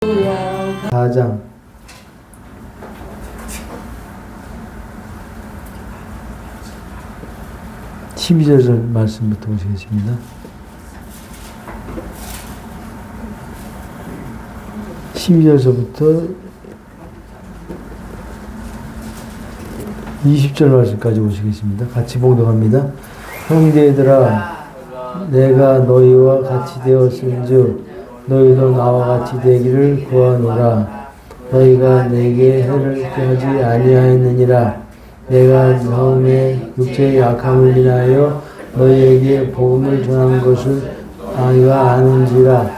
4장 12절 말씀부터 보시겠습니다. 12절서부터 20절 말씀까지 보시겠습니다. 같이 봉독합니다. 형제들아, 내가 너희와 같이 되었은즉 너희도 나와 같이 되기를 구하노라. 너희가 내게 해를 하지 아니하였느니라. 내가 처음에 육체의 약함을 인하여 너희에게 복음을 전한 것을 너희가 아는지라.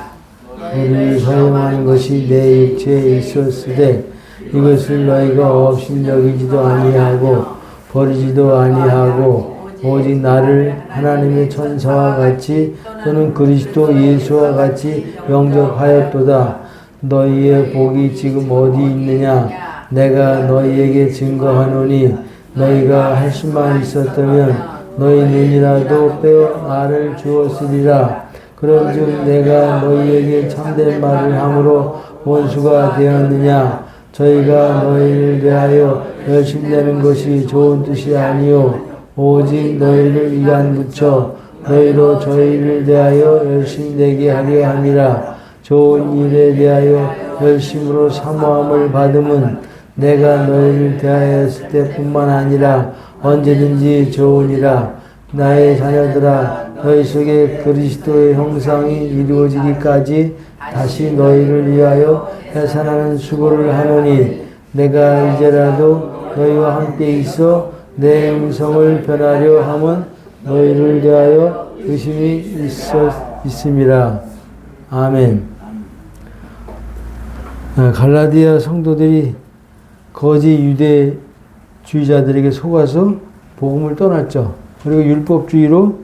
너희를 사용하는 것이 내 육체에 있었으되 이것을 너희가 업신여기지도 아니하고 버리지도 아니하고 오직 나를 하나님의 천사와 같이 또는 그리스도 예수와 같이 영접하였도다. 너희의 복이 지금 어디 있느냐? 내가 너희에게 증거하노니 너희가 할 수만 있었다면 너희 눈이라도 빼어 나를 주었으리라. 그런즉 내가 너희에게 참된 말을 함으로 원수가 되었느냐? 저희가 너희를 대하여 열심내는 것이 좋은 뜻이 아니요 오직 너희를 이간 붙여 너희로 저희를 대하여 열심내게 하려 함이라. 좋은 일에 대하여 열심으로 사모함을 받음은 내가 너희를 대하였을 때뿐만 아니라 언제든지 좋으니라. 나의 자녀들아, 너희 속에 그리스도의 형상이 이루어지기까지 다시 너희를 위하여 해산하는 수고를 하노니 내가 이제라도 너희와 함께 있어 내 음성을 변하려 함은 너희를 대하여 의심이 있음이라. 아멘. 갈라디아 성도들이 거짓 유대주의자들에게 속아서 복음을 떠났죠. 그리고 율법주의로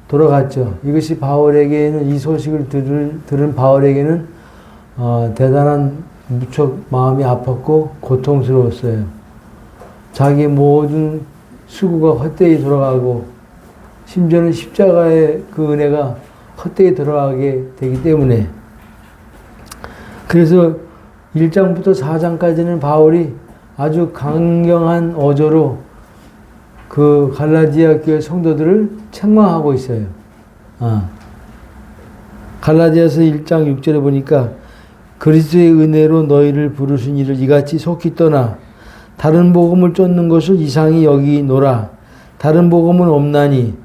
돌아갔죠. 이것이 바울에게는, 이 소식을 들은 바울에게는 대단한 무척 마음이 아팠고 고통스러웠어요. 자기 모든 수고가 헛되이 돌아가고 심지어는 십자가의 그 은혜가 헛되이 돌아가게 되기 때문에, 그래서 1장부터 4장까지는 바울이 아주 강경한 어조로 그 갈라디아 교회 성도들을 책망하고 있어요. 갈라디아서 1장 6절에 보니까 그리스도의 은혜로 너희를 부르신 이를 이같이 속히 떠나 다른 복음을 쫓는 것을 이상히 여기노라. 다른 복음은 없나니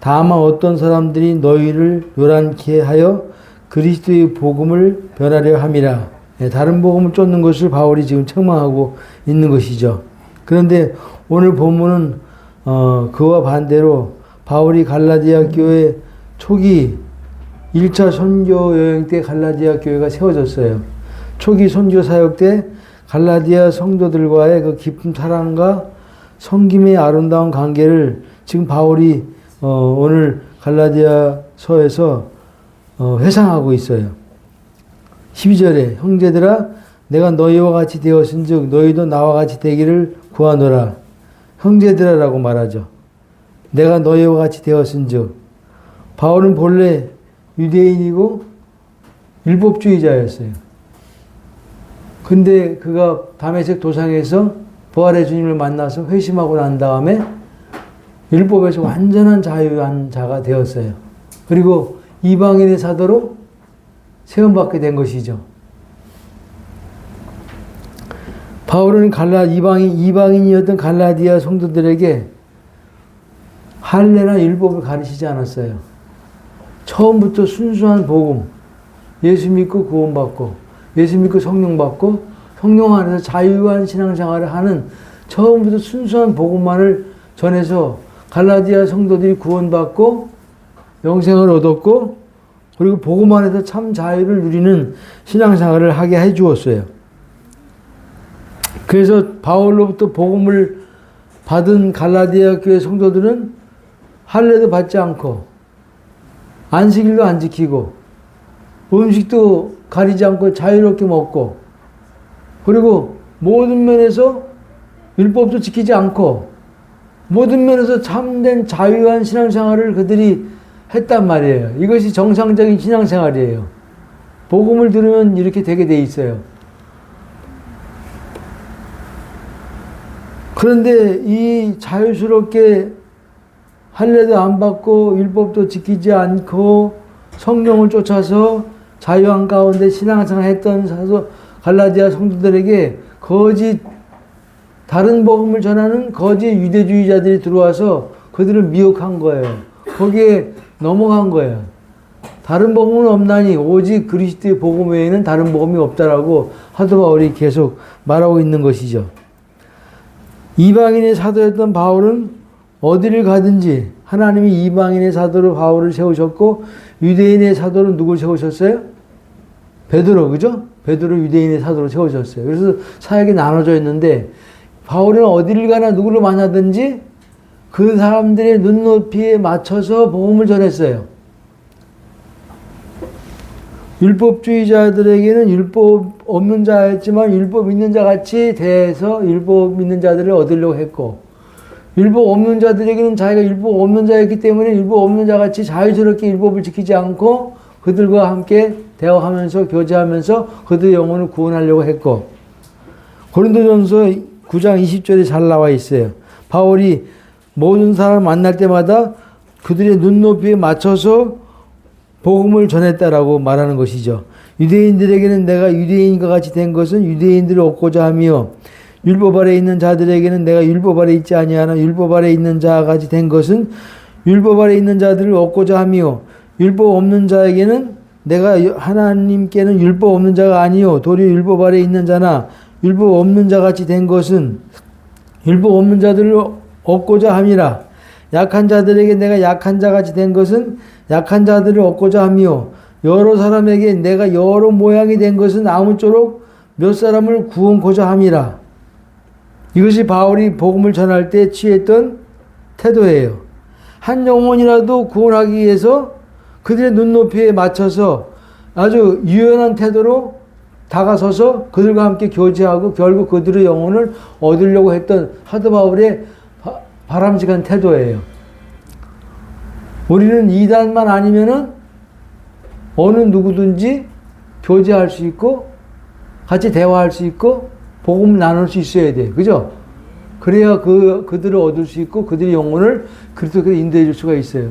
다만 어떤 사람들이 너희를 요란케 하여 그리스도의 복음을 변하려 함이라. 다른 복음을 쫓는 것을 바울이 지금 책망하고 있는 것이죠. 그런데 오늘 본문은 그와 반대로 바울이 갈라디아 교회 초기 1차 선교 여행 때 갈라디아 교회가 세워졌어요. 초기 선교 사역 때 갈라디아 성도들과의 그 깊은 사랑과 섬김의 아름다운 관계를 지금 바울이 오늘 갈라디아서에서 회상하고 있어요. 12절에 형제들아, 내가 너희와 같이 되었은즉 너희도 나와 같이 되기를 구하노라. 형제들아라고 말하죠. 내가 너희와 같이 되었은즉. 바울은 본래 유대인이고 율법주의자였어요. 근데 그가 다메섹 도상에서 부활의 주님을 만나서 회심하고 난 다음에 율법에서 완전한 자유한 자가 되었어요. 그리고 이방인의 사도로 세움받게 된 것이죠. 바울은 이방인이었던 갈라디아 성도들에게 할례나 율법을 가르치지 않았어요. 처음부터 순수한 복음, 예수 믿고 구원받고 예수 믿고 성령 받고 성령 안에서 자유한 신앙생활을 하는 처음부터 순수한 복음만을 전해서 갈라디아 성도들이 구원받고 영생을 얻었고, 그리고 복음 안에서 참 자유를 누리는 신앙생활을 하게 해 주었어요. 그래서 바울로부터 복음을 받은 갈라디아 교회 성도들은 할례도 받지 않고 안식일도 안 지키고 음식도 가리지 않고 자유롭게 먹고, 그리고 모든 면에서 율법도 지키지 않고 모든 면에서 참된 자유한 신앙생활을 그들이 했단 말이에요. 이것이 정상적인 신앙생활이에요. 복음을 들으면 이렇게 되게 돼 있어요. 그런데 이 자유스럽게 할례도 안 받고 율법도 지키지 않고 성령을 쫓아서 자유한 가운데 신앙생활 했던 갈라디아 성도들에게 거짓 다른 복음을 전하는 거짓 유대주의자들이 들어와서 그들을 미혹한 거예요. 거기에 넘어간 거예요. 다른 복음은 없나니 오직 그리스도의 복음 외에는 다른 복음이 없다라고 사도 바울이 계속 말하고 있는 것이죠. 이방인의 사도였던 바울은 어디를 가든지 하나님이 이방인의 사도로 바울을 세우셨고 유대인의 사도로 누굴 세우셨어요? 베드로, 그죠? 베드로 유대인의 사도로 세우셨어요. 그래서 사역이 나눠져 있는데 바울은 어디를 가나 누구를 만나든지 그 사람들의 눈높이에 맞춰서 복음을 전했어요. 율법주의자들에게는 율법 없는 자였지만 율법 있는 자 같이 대해서 율법 있는 자들을 얻으려고 했고 율법 없는 자들에게는 자기가 율법 없는 자였기 때문에 율법 없는 자 같이 자유스럽게 율법을 지키지 않고 그들과 함께 대화하면서 교제하면서 그들의 영혼을 구원하려고 했고 고린도전서 9장 20절에 잘 나와 있어요. 바울이 모든 사람을 만날 때마다 그들의 눈높이에 맞춰서 복음을 전했다라고 말하는 것이죠. 유대인들에게는 내가 유대인과 같이 된 것은 유대인들을 얻고자 하며 율법 아래 있는 자들에게는 내가 율법 아래 있지 아니하나 율법 아래 있는 자와 같이 된 것은 율법 아래 있는 자들을 얻고자 하며 율법 없는 자에게는 내가 하나님께는 율법 없는 자가 아니요 도리어 율법 아래 있는 자나 율법 없는 자 같이 된 것은 율법 없는 자들을 얻고자 함이라. 약한 자들에게 내가 약한 자 같이 된 것은 약한 자들을 얻고자 하며 여러 사람에게 내가 여러 모양이 된 것은 아무쪼록 몇 사람을 구원고자 함이라. 이것이 바울이 복음을 전할 때 취했던 태도예요. 한 영혼이라도 구원하기 위해서 그들의 눈높이에 맞춰서 아주 유연한 태도로 다가서서 그들과 함께 교제하고 결국 그들의 영혼을 얻으려고 했던 사도 바울의 바람직한 태도예요. 우리는 이단만 아니면은 어느 누구든지 교제할 수 있고 같이 대화할 수 있고 복음 나눌 수 있어야 돼. 그죠? 그래야 그들을 얻을 수 있고 그들의 영혼을 그리스도께로 인도해 줄 수가 있어요.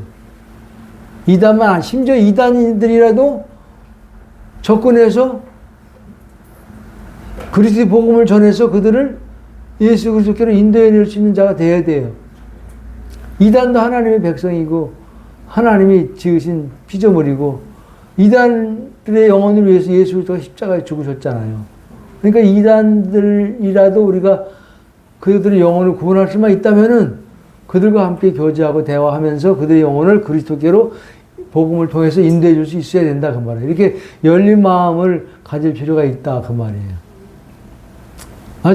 이단만, 심지어 이단인들이라도 접근해서 그리스도의 복음을 전해서 그들을 예수 그리스도께로 인도해 낼 수 있는 자가 되어야 돼요. 이단도 하나님의 백성이고 하나님이 지으신 피조물이고 이단들의 영혼을 위해서 예수 그리스도가 십자가에 죽으셨잖아요. 그러니까 이단들이라도 우리가 그들의 영혼을 구원할 수만 있다면은 그들과 함께 교제하고 대화하면서 그들의 영혼을 그리스도께로 복음을 통해서 인도해 줄 수 있어야 된다 그 말이에요. 이렇게 열린 마음을 가질 필요가 있다 그 말이에요.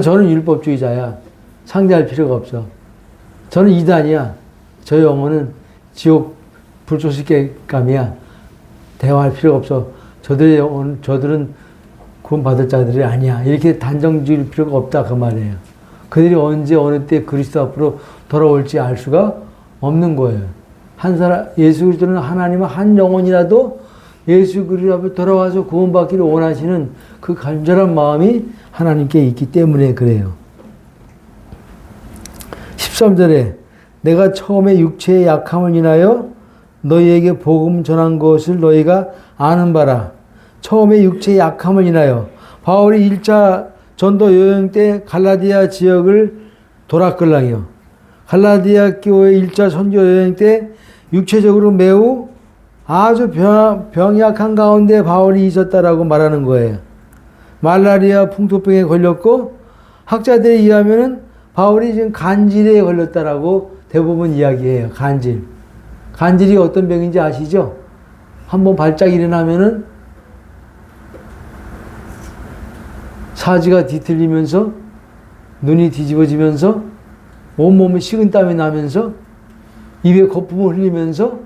저는 율법주의자야. 상대할 필요가 없어. 저는 이단이야. 저 영혼은 지옥 불쏘시개감이야. 대화할 필요가 없어. 저들의 영혼, 저들은 구원받을 자들이 아니야. 이렇게 단정 지을 필요가 없다 그 말이에요. 그들이 언제 어느 때 그리스도 앞으로 돌아올지 알 수가 없는 거예요. 한 사람, 예수 그리스도는 하나님은 한 영혼이라도 예수 그리스도 앞에 돌아와서 구원받기를 원하시는 그 간절한 마음이 하나님께 있기 때문에 그래요. 13절에 내가 처음에 육체의 약함을 인하여 너희에게 복음 전한 것을 너희가 아는 바라. 처음에 육체의 약함을 인하여 바울이 1차 전도 여행 때 갈라디아 지역을 돌았걸랑이요. 갈라디아 교회 1차 선교 여행 때 육체적으로 매우 아주 병약한 가운데 바울이 있었다라고 말하는 거예요. 말라리아 풍토병에 걸렸고 학자들에 의하면은 바울이 지금 간질에 걸렸다라고 대부분 이야기해요. 간질. 간질이 어떤 병인지 아시죠? 한번 발작 일어나면은 사지가 뒤틀리면서 눈이 뒤집어지면서 온몸에 식은땀이 나면서 입에 거품을 흘리면서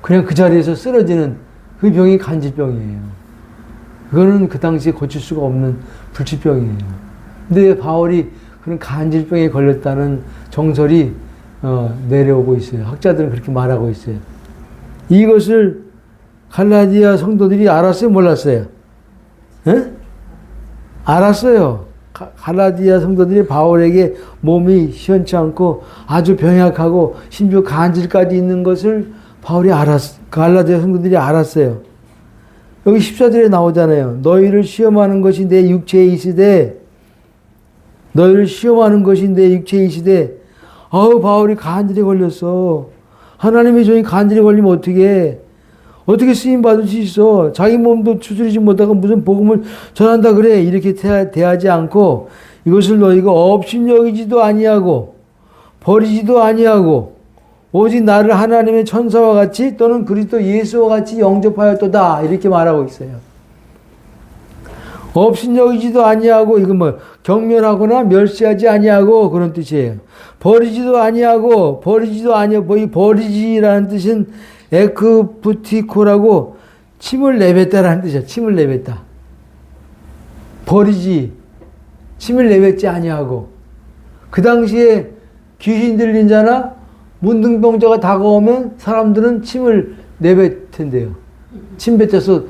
그냥 그 자리에서 쓰러지는 그 병이 간질병이에요. 그거는 그 당시에 고칠 수가 없는 불치병이에요. 근데 바울이 그런 간질병에 걸렸다는 정설이 내려오고 있어요. 학자들은 그렇게 말하고 있어요. 이것을 갈라디아 성도들이 알았어요? 몰랐어요? 에? 알았어요. 갈라디아 성도들이 바울에게 몸이 시원치 않고 아주 병약하고 심지어 간질까지 있는 것을 바울이 갈라디아 성도들이 알았어요. 여기 14절에 나오잖아요. 너희를 시험하는 것이 내 육체에 있으되, 너희를 시험하는 것이 내 육체에 있으되, 바울이 간질에 걸렸어. 하나님의 종이 간질에 걸리면 어떻게 쓰임 받을 수 있어? 자기 몸도 추스리지 못하고 무슨 복음을 전한다 그래. 이렇게 대하지 않고 이것을 너희가 업신여기지도 아니하고 버리지도 아니하고 오직 나를 하나님의 천사와 같이 또는 그리스도 예수와 같이 영접하였도다. 이렇게 말하고 있어요. 업신여기지도 아니하고 이건 뭐 경멸하거나 멸시하지 아니하고 그런 뜻이에요. 버리지도 아니하고 이 버리지라는 뜻은 에크부티코라고 침을 내뱉다라는 뜻이야. 침을 내뱉다. 버리지. 침을 내뱉지 아니하고. 그 당시에 귀신 들린 자나 문둥병자가 다가오면 사람들은 침을 내뱉던데요. 침 뱉어서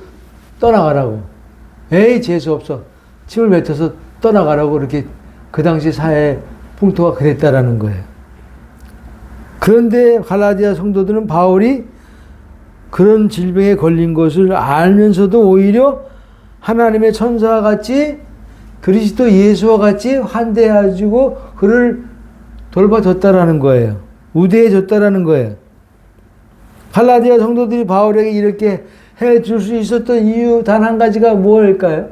떠나가라고. 에이 재수없어. 침을 뱉어서 떠나가라고 이렇게 그 당시 사회 풍토가 그랬다라는 거예요. 그런데 갈라디아 성도들은 바울이 그런 질병에 걸린 것을 알면서도 오히려 하나님의 천사와 같이 그리스도 예수와 같이 환대해주고 그를 돌봐줬다라는 거예요. 우대해줬다라는 거예요. 갈라디아 성도들이 바울에게 이렇게 해줄 수 있었던 이유 단 한 가지가 뭘까요?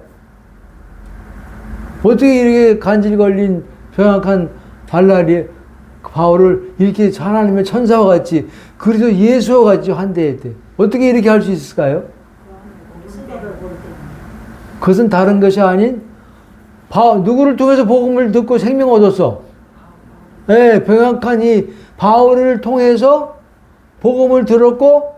어떻게 이렇게 간질 걸린 병약한 바울을 이렇게 하나님의 천사와 같이 그리스도 예수와 같이 환대했대. 어떻게 이렇게 할 수 있을까요? 그것은 다른 것이 아닌 누구를 통해서 복음을 듣고 생명 얻었어? 네, 병약한 이 바울을 통해서 복음을 들었고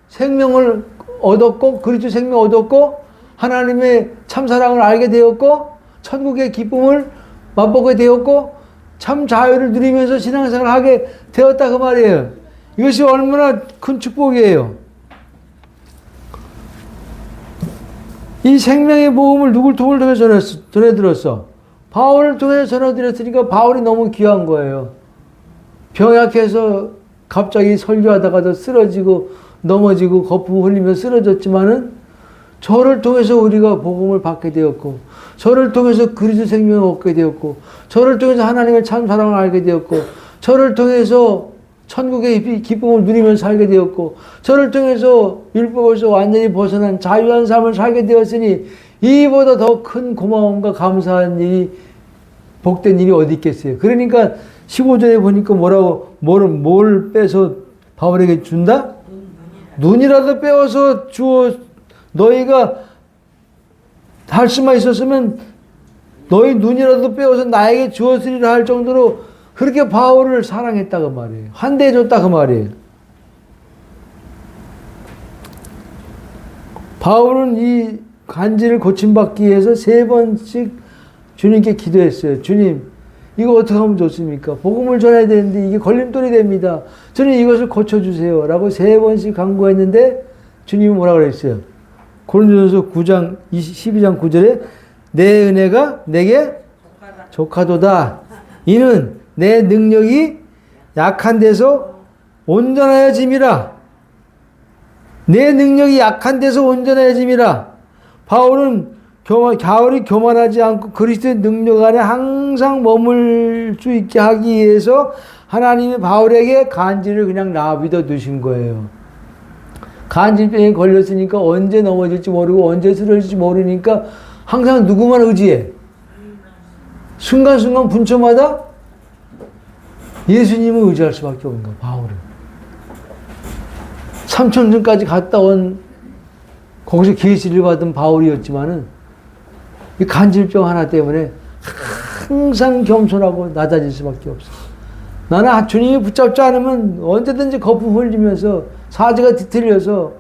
생명을 얻었고 그리스도 생명 얻었고 하나님의 참사랑을 알게 되었고 천국의 기쁨을 맛보게 되었고 참 자유를 누리면서 신앙생활을 하게 되었다 그 말이에요. 이것이 얼마나 큰 축복이에요. 이 생명의 복음을 누굴 통해서 전해들었어? 바울을 통해서 전해드렸으니까 바울이 너무 귀한 거예요. 병약해서 갑자기 설교하다가도 쓰러지고 넘어지고 거품 흘리며 쓰러졌지만은 저를 통해서 우리가 복음을 받게 되었고 저를 통해서 그리스도 생명을 얻게 되었고 저를 통해서 하나님의 참 사랑을 알게 되었고 저를 통해서 천국의 기쁨을 누리면서 살게 되었고 저를 통해서 율법에서 완전히 벗어난 자유한 삶을 살게 되었으니 이보다 더 큰 고마움과 감사한 일이 복된 일이 어디 있겠어요. 그러니까 15절에 보니까 뭘 빼서 바울에게 준다? 눈이라도 빼어서 주어 너희가 할 수만 있었으면 너희 눈이라도 빼어서 나에게 주었으리라 할 정도로 그렇게 바울을 사랑했다 그 말이에요. 환대해줬다 그 말이에요. 바울은 이 간질을 고침받기 위해서 3번씩 주님께 기도했어요. 주님, 이거 어떻게 하면 좋습니까? 복음을 전해야 되는데 이게 걸림돌이 됩니다. 주님 이것을 고쳐주세요. 라고 3번씩 간구했는데 주님이 뭐라고 그랬어요? 고린도전서 9장 12장 9절에 내 은혜가 내게 족하도다. 이는 내 능력이 약한 데서 온전하여짐이라. 내 능력이 약한 데서 온전해짐이라. 바울이 교만하지 않고 그리스도의 능력 안에 항상 머물 수 있게 하기 위해서 하나님이 바울에게 간질을 그냥 놔비둬 두신 거예요. 간질병에 걸렸으니까 언제 넘어질지 모르고 언제 쓰러질지 모르니까 항상 누구만 의지해? 순간순간 분초마다 예수님을 의지할 수밖에 없는 거야, 바울은. 삼천전까지 갔다 온 거기서 계시를 받은 바울이었지만은 이 간질병 하나 때문에 항상 겸손하고 낮아질 수밖에 없어. 나는 주님이 붙잡지 않으면 언제든지 거품 흘리면서 사지가 뒤틀려서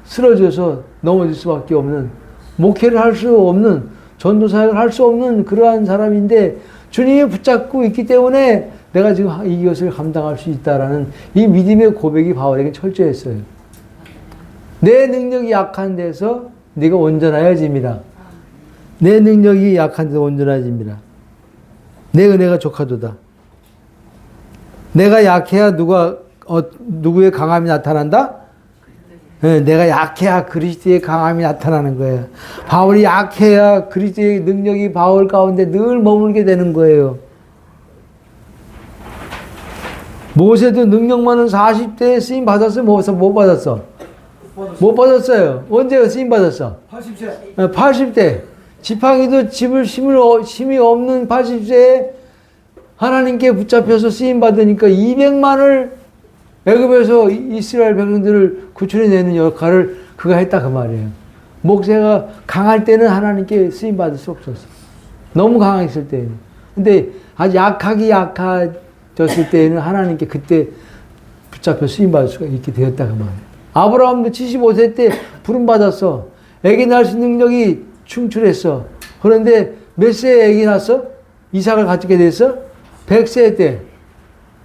쓰러져서 넘어질 수밖에 없는, 목회를 할 수 없는, 전도사역을 할 수 없는 그러한 사람인데 주님이 붙잡고 있기 때문에 내가 지금 이것을 감당할 수 있다라는 이 믿음의 고백이 바울에게 철저했어요. 내 능력이 약한 데서 네가 온전하여짐이라. 내 능력이 약한 데서 온전하여짐이라. 내 은혜가 족하도다. 내가 약해야 누구의 강함이 나타난다? 네, 내가 약해야 그리스도의 강함이 나타나는 거예요. 바울이 약해야 그리스도의 능력이 바울 가운데 늘 머물게 되는 거예요. 모세도 능력 많은 40대에 쓰임 받았어? 못 받았어? 못 받았어요. 언제 쓰임 받았어? 80세. 80대. 지팡이도 집을 힘이 없는 80세에 하나님께 붙잡혀서 쓰임 받으니까 200만을 애굽에서 이스라엘 백성들을 구출해내는 역할을 그가 했다 그 말이에요. 목세가 강할 때는 하나님께 쓰임 받을 수 없었어. 너무 강했을 때는. 근데 아주 약해졌을 때는 하나님께 그때 붙잡혀 쓰임 받을 수가 있게 되었다 그 말이에요. 아브라함도 75세 때 부름 받았어. 아기 낳을 수 있는 능력이 충출했어. 그런데 몇 세에 아기 낳았어? 이삭을 갖게 됐어? 100세 때.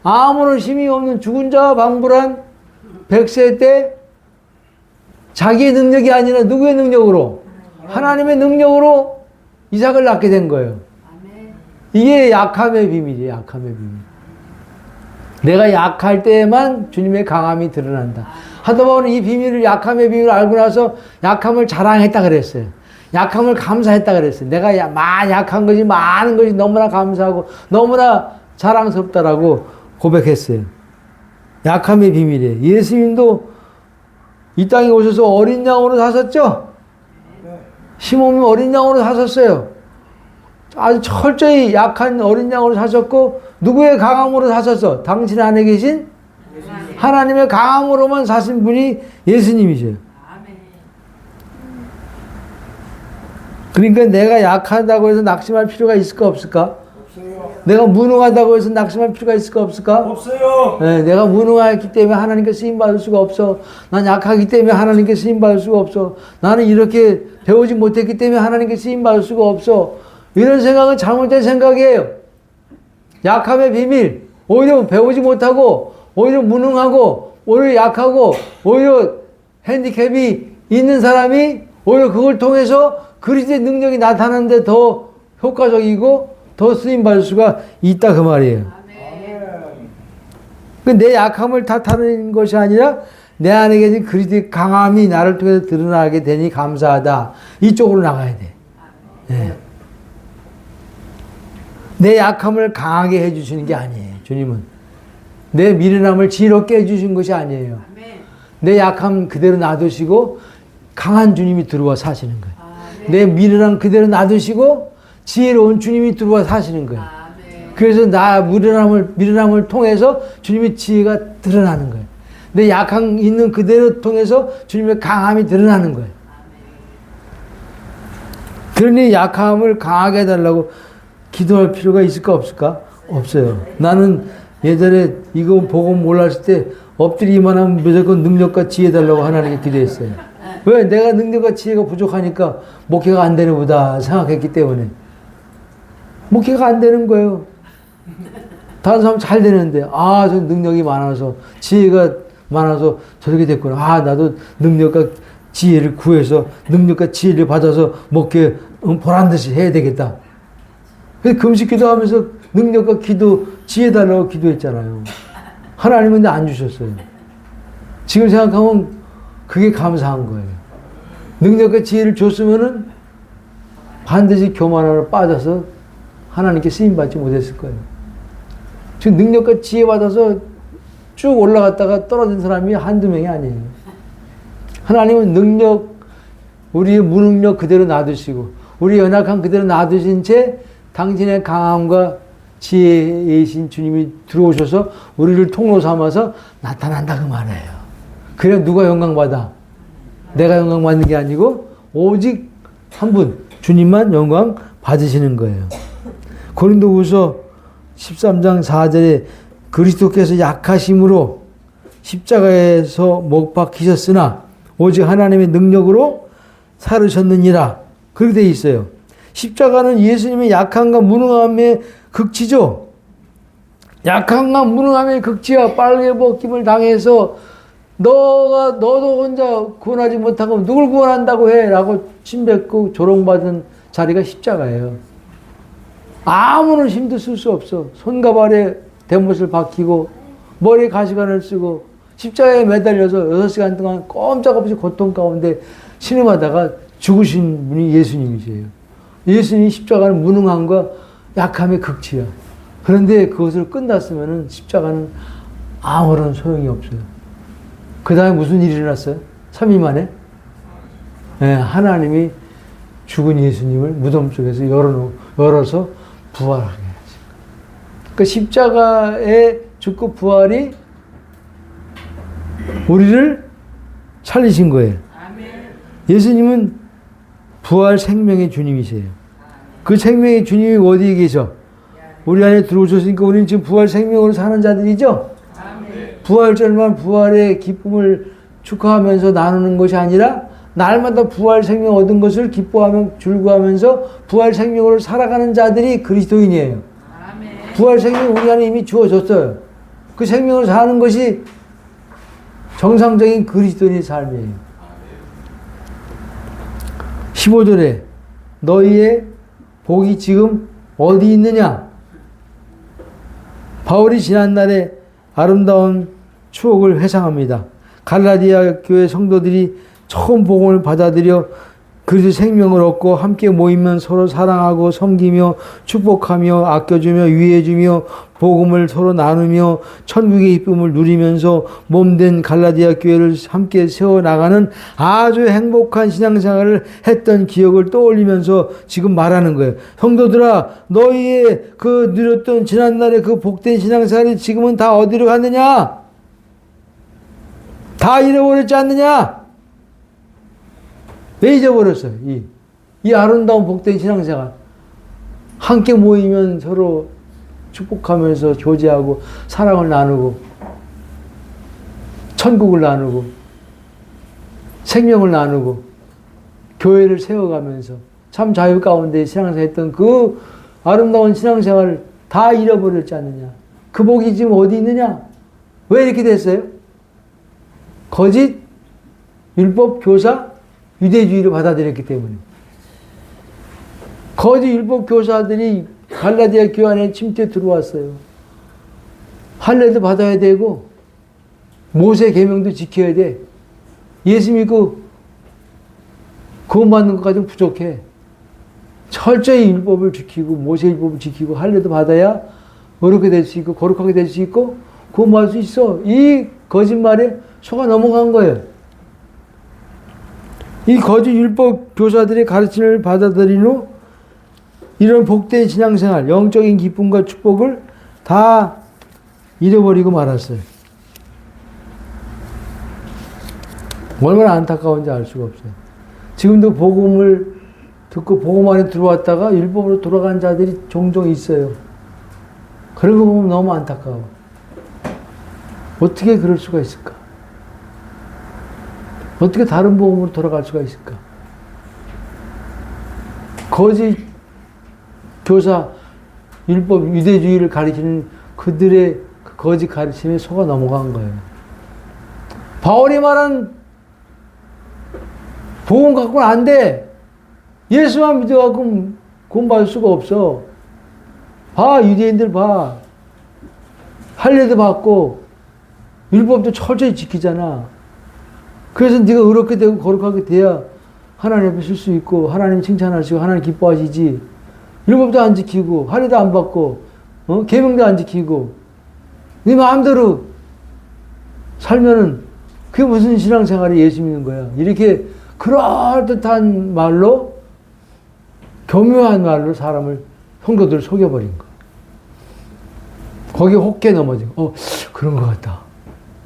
아무런 힘이 없는 죽은 자와 방불한 100세 때 자기의 능력이 아니라 누구의 능력으로? 하나님의 능력으로 이삭을 낳게 된 거예요. 이게 약함의 비밀이에요. 약함의 비밀. 내가 약할 때에만 주님의 강함이 드러난다. 하다 보니 이 비밀을, 약함의 비밀을 알고 나서 약함을 자랑했다 그랬어요. 약함을 감사했다 그랬어요. 내가 약한 것이, 많은 것이 너무나 감사하고 너무나 자랑스럽다라고 고백했어요. 약함의 비밀이에요. 예수님도 이 땅에 오셔서 어린 양으로 사셨죠? 힘없는 어린 양으로 사셨어요. 아주 철저히 약한 어린 양으로 사셨고, 누구의 강함으로 사셨어? 당신 안에 계신 하나님의 강함으로만 사신 분이 예수님이세요. 그러니까 내가 약하다고 해서 낙심할 필요가 있을까 없을까? 없어요. 내가 무능하다고 해서 낙심할 필요가 있을까 없을까? 없어요. 네, 내가 무능하기 때문에 하나님께 쓰임받을 수가 없어. 난 약하기 때문에 하나님께 쓰임받을 수가 없어. 나는 이렇게 배우지 못했기 때문에 하나님께 쓰임받을 수가 없어. 이런 생각은 잘못된 생각이에요. 약함의 비밀. 오히려 배우지 못하고, 오히려 무능하고, 오히려 약하고, 오히려 핸디캡이 있는 사람이 오히려 그걸 통해서 그리스도의 능력이 나타나는데 더 효과적이고 더 쓰임받을 수가 있다 그 말이에요. 내 약함을 탓하는 것이 아니라 내 안에 계신 그리스도의 강함이 나를 통해서 드러나게 되니 감사하다. 이쪽으로 나가야 돼. 네. 내 약함을 강하게 해주시는 게 아니에요. 주님은 내 미련함을 지혜롭게 해주신 것이 아니에요. 내 약함 그대로 놔두시고 강한 주님이 들어와 사시는 거예요. 내 미련함 그대로 놔두시고 지혜로운 주님이 들어와 사시는 거예요. 그래서 나 미련함을 통해서 주님의 지혜가 드러나는 거예요. 내 약함 있는 그대로 통해서 주님의 강함이 드러나는 거예요. 그러니 약함을 강하게 해달라고 기도할 필요가 있을까 없을까? 없어요. 나는 예전에 이거 보고 몰랐을 때 엎드리기만 하면 무조건 능력과 지혜 달라고 하나님께 기도했어요. 왜? 내가 능력과 지혜가 부족하니까 목회가 안 되는 보다 생각했기 때문에. 목회가 안 되는 거예요. 다른 사람 잘 되는데, 저 능력이 많아서, 지혜가 많아서 저렇게 됐구나. 나도 능력과 지혜를 구해서, 능력과 지혜를 받아서 목회 보란 듯이 해야 되겠다. 그래서 금식 기도하면서 능력과 기도, 지혜 달라고 기도했잖아요. 하나님은 근데 안 주셨어요. 지금 생각하면 그게 감사한 거예요. 능력과 지혜를 줬으면은 반드시 교만으로 빠져서 하나님께 쓰임받지 못했을 거예요. 지금 능력과 지혜 받아서 쭉 올라갔다가 떨어진 사람이 한두 명이 아니에요. 하나님은 능력, 우리의 무능력 그대로 놔두시고, 우리 연약함 그대로 놔두신 채 당신의 강함과 지혜이신 주님이 들어오셔서 우리를 통로 삼아서 나타난다 그 말이에요. 그래 누가 영광받아? 내가 영광받는 게 아니고 오직 한 분, 주님만 영광 받으시는 거예요. 고린도후서 13장 4절에 그리스도께서 약하심으로 십자가에서 못 박히셨으나 오직 하나님의 능력으로 살으셨느니라. 그렇게 되어 있어요. 십자가는 예수님의 약함과 무능함의 극치죠. 약함과 무능함의 극치와 빨개 벗김을 당해서 너도 혼자 구원하지 못하고 누굴 구원한다고 해? 라고 침뱉고 조롱받은 자리가 십자가예요. 아무런 힘도 쓸 수 없어. 손과 발에 대못을 박히고 머리에 가시관을 쓰고 십자가에 매달려서 6시간 동안 꼼짝없이 고통 가운데 신음하다가 죽으신 분이 예수님이세요. 예수님이 십자가는 무능함과 약함의 극치야. 그런데 그것을 끝났으면 십자가는 아무런 소용이 없어요. 그 다음에 무슨 일이 일어났어요? 3일 만에? 네, 하나님이 죽은 예수님을 무덤 속에서 열어서 부활하게 하죠. 그 십자가의 죽고 부활이 우리를 살리신 거예요. 예수님은 부활 생명의 주님이세요. 그 생명의 주님이 어디에 계셔? 우리 안에 들어오셨으니까 우리는 지금 부활 생명으로 사는 자들이죠? 부활절만 부활의 기쁨을 축하하면서 나누는 것이 아니라 날마다 부활 생명 얻은 것을 기뻐하며 즐거워하면서 부활 생명으로 살아가는 자들이 그리스도인이에요. 부활 생명 우리 안에 이미 주어졌어요. 그 생명을 사는 것이 정상적인 그리스도인의 삶이에요. 15절에 너희의 복이 지금 어디 있느냐? 바울이 지난날에 아름다운 추억을 회상합니다. 갈라디아 교회 성도들이 처음 복음을 받아들여 그리스도 생명을 얻고 함께 모이면 서로 사랑하고 섬기며 축복하며 아껴주며 위해주며 복음을 서로 나누며 천국의 기쁨을 누리면서 몸된 갈라디아 교회를 함께 세워나가는 아주 행복한 신앙생활을 했던 기억을 떠올리면서 지금 말하는 거예요. 성도들아, 너희의 그 누렸던 지난날의 그 복된 신앙생활이 지금은 다 어디로 갔느냐? 다 잃어버렸지 않느냐? 왜 잊어버렸어요? 이 아름다운 복된 신앙생활. 함께 모이면 서로 축복하면서 교제하고 사랑을 나누고 천국을 나누고 생명을 나누고 교회를 세워가면서 참 자유 가운데 신앙생활 했던 그 아름다운 신앙생활을 다 잃어버렸지 않느냐? 그 복이 지금 어디 있느냐? 왜 이렇게 됐어요? 거짓 율법 교사 유대주의를 받아들였기 때문에. 거짓 율법 교사들이 갈라디아 교회 안에 침투해 들어왔어요. 할례도 받아야 되고 모세 계명도 지켜야 돼. 예수 믿고 구원 받는 것까지는 부족해. 철저히 율법을 지키고 모세 율법을 지키고 할례도 받아야 어렵게 될 수 있고 거룩하게 될 수 있고 구원 받을 수 있어. 이 거짓말에 속아 넘어간 거예요. 이 거짓 율법 교사들의 가르침을 받아들인 후 이런 복된 신앙생활, 영적인 기쁨과 축복을 다 잃어버리고 말았어요. 얼마나 안타까운지 알 수가 없어요. 지금도 복음을 듣고 복음 안에 들어왔다가 율법으로 돌아간 자들이 종종 있어요. 그런 거 보면 너무 안타까워. 어떻게 그럴 수가 있을까? 어떻게 다른 복음으로 돌아갈 수가 있을까? 거짓 교사, 율법, 유대주의를 가리키는 그들의 그 거짓 가르침에 속아 넘어간 거예요. 바울이 말한 복음 갖고는 안 돼. 예수만 믿어갖고 구원받을 수가 없어. 봐, 유대인들 봐. 할례도 받고 율법도 철저히 지키잖아. 그래서 네가 의롭게 되고 거룩하게 돼야 하나님 앞에 쓸 수 있고 하나님 칭찬하시고 하나님 기뻐하시지. 율법도 안 지키고 할례도 안 받고 계명도 안 지키고 네 마음대로 살면은 그게 무슨 신앙생활이 예수 믿는 거야. 이렇게 그럴듯한 말로 교묘한 말로 사람을 성도들을 속여버린 거야. 거기에 혹해 넘어지고 그런 것 같다.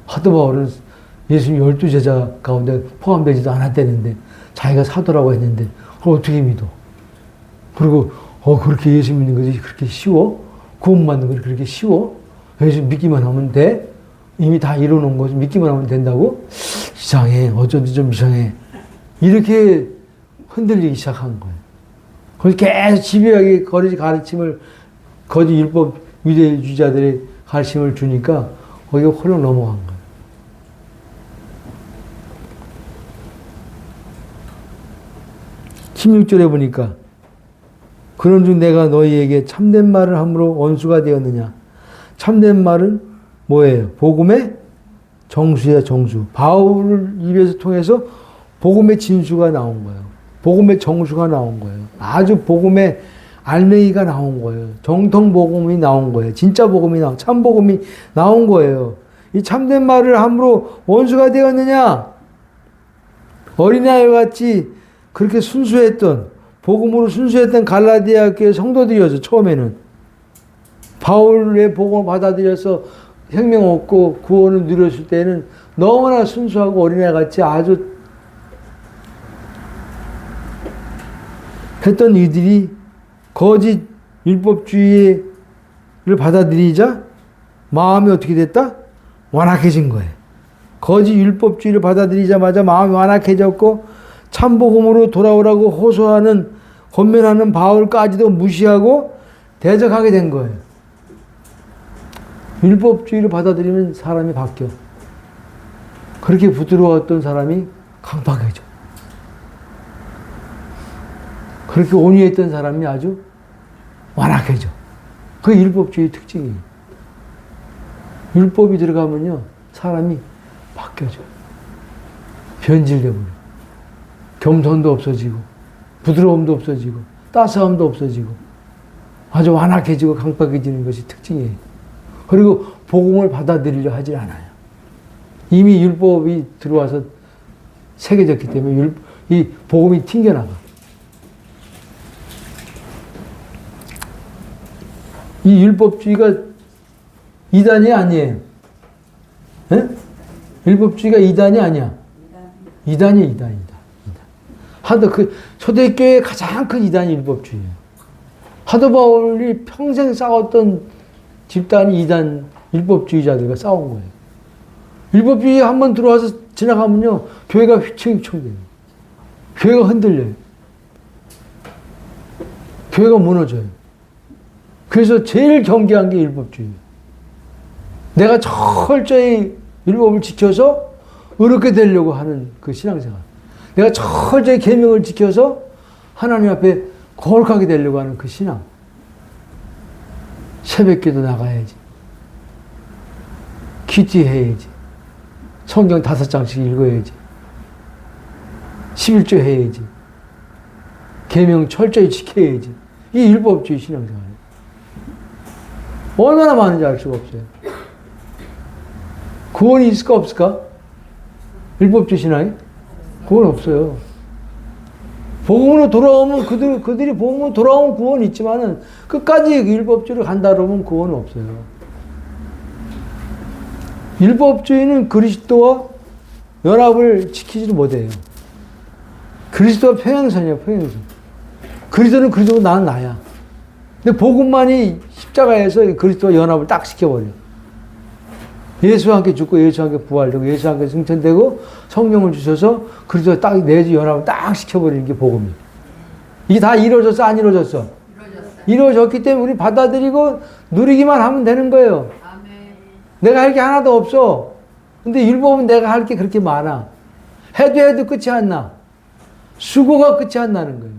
사도 바울은 예수님 12제자 가운데 포함되지도 않았다는데 자기가 사도라고 했는데 그걸 어떻게 믿어? 그리고 그렇게 예수 믿는 것이 그렇게 쉬워? 구원받는 것이 그렇게 쉬워? 예수 믿기만 하면 돼? 이미 다 이뤄놓은 것을 믿기만 하면 된다고? 이상해. 어쩐지 좀 이상해. 이렇게 흔들리기 시작한 거예요. 거기 계속 집요하게 거짓 가르침을 거짓 율법 유대주의자들의 가르침을 주니까 거기가 홀로 넘어간 거예요. 16절에 보니까 그런즉 내가 너희에게 참된 말을 함으로 원수가 되었느냐. 참된 말은 뭐예요? 복음의 정수야, 정수. 바울 입에서 통해서 복음의 진수가 나온 거예요. 복음의 정수가 나온 거예요. 아주 복음의 알맹이가 나온 거예요. 정통 복음이 나온 거예요. 진짜 복음이 나온, 참 복음이 나온 거예요. 이 참된 말을 함으로 원수가 되었느냐? 어린아이와 같이 그렇게 순수했던, 복음으로 순수했던 갈라디아 교회 성도들이었죠. 처음에는 바울의 복음을 받아들여서 생명 얻고 구원을 누렸을 때는 너무나 순수하고 어린아이 같이 아주 했던 이들이 거짓 율법주의를 받아들이자 마음이 어떻게 됐다? 완악해진 거예요. 거짓 율법주의를 받아들이자마자 마음이 완악해졌고 참복음으로 돌아오라고 호소하는, 권면하는 바울까지도 무시하고 대적하게 된 거예요. 율법주의를 받아들이면 사람이 바뀌어. 그렇게 부드러웠던 사람이 강팍해져. 그렇게 온유했던 사람이 아주 완악해져. 그게 율법주의 특징이에요. 율법이 들어가면요, 사람이 바뀌어져. 변질되고, 겸손도 없어지고, 부드러움도 없어지고, 따스함도 없어지고, 아주 완악해지고 강팍해지는 것이 특징이에요. 그리고 복음을 받아들이려 하지 않아요. 이미 율법이 들어와서 새겨졌기 때문에 이 복음이 튕겨나가. 이 율법주의가 이단이 아니에요. 예? 율법주의가 이단이 아니야. 이단이 이단이다. 하도 그 초대교회의 가장 큰 이단이 율법주의예요. 사도 바울이 평생 싸웠던 집단이 이단 율법주의자들과 싸운 거예요. 율법주의 한번 들어와서 지나가면요, 교회가 휘청휘청돼요. 교회가 흔들려요. 교회가 무너져요. 그래서 제일 경계한 게 율법주의예요. 내가 철저히 율법을 지켜서 의롭게 되려고 하는 그 신앙생활. 내가 철저히 계명을 지켜서 하나님 앞에 거룩하게 되려고 하는 그 신앙. 새벽기도 나가야지. 큐티해야지. 성경 5장씩 읽어야지. 11조 해야지. 계명 철저히 지켜야지. 이 율법주의 신앙생활. 얼마나 많은지 알 수가 없어요. 구원이 있을까 없을까? 율법주의 신앙이? 구원 없어요. 복음으로 돌아오면 그들이 복음으로 돌아오면 구원이 있지만은 끝까지 율법주의를 간다 그러면 구원은 없어요. 율법주의는 그리스도와 연합을 지키지를 못해요. 그리스도와 평행선이에요, 평행선. 그리스도는 그리스도고 나는 나야. 근데 복음만이 십자가에서 그리스도와 연합을 딱 시켜버려. 예수와 함께 죽고 예수와 함께 부활되고 예수와 함께 승천되고 성령을 주셔서 그리스도와 딱 내주 연합을 딱 시켜버리는 게 복음이에요. 이게 다 이루어졌어, 안 이루어졌어? 이루어졌기 때문에 우리 받아들이고 누리기만 하면 되는 거예요. 아멘. 내가 할 게 하나도 없어. 근데 율법은 내가 할 게 그렇게 많아. 해도 끝이 안 나. 수고가 끝이 안 나는 거예요.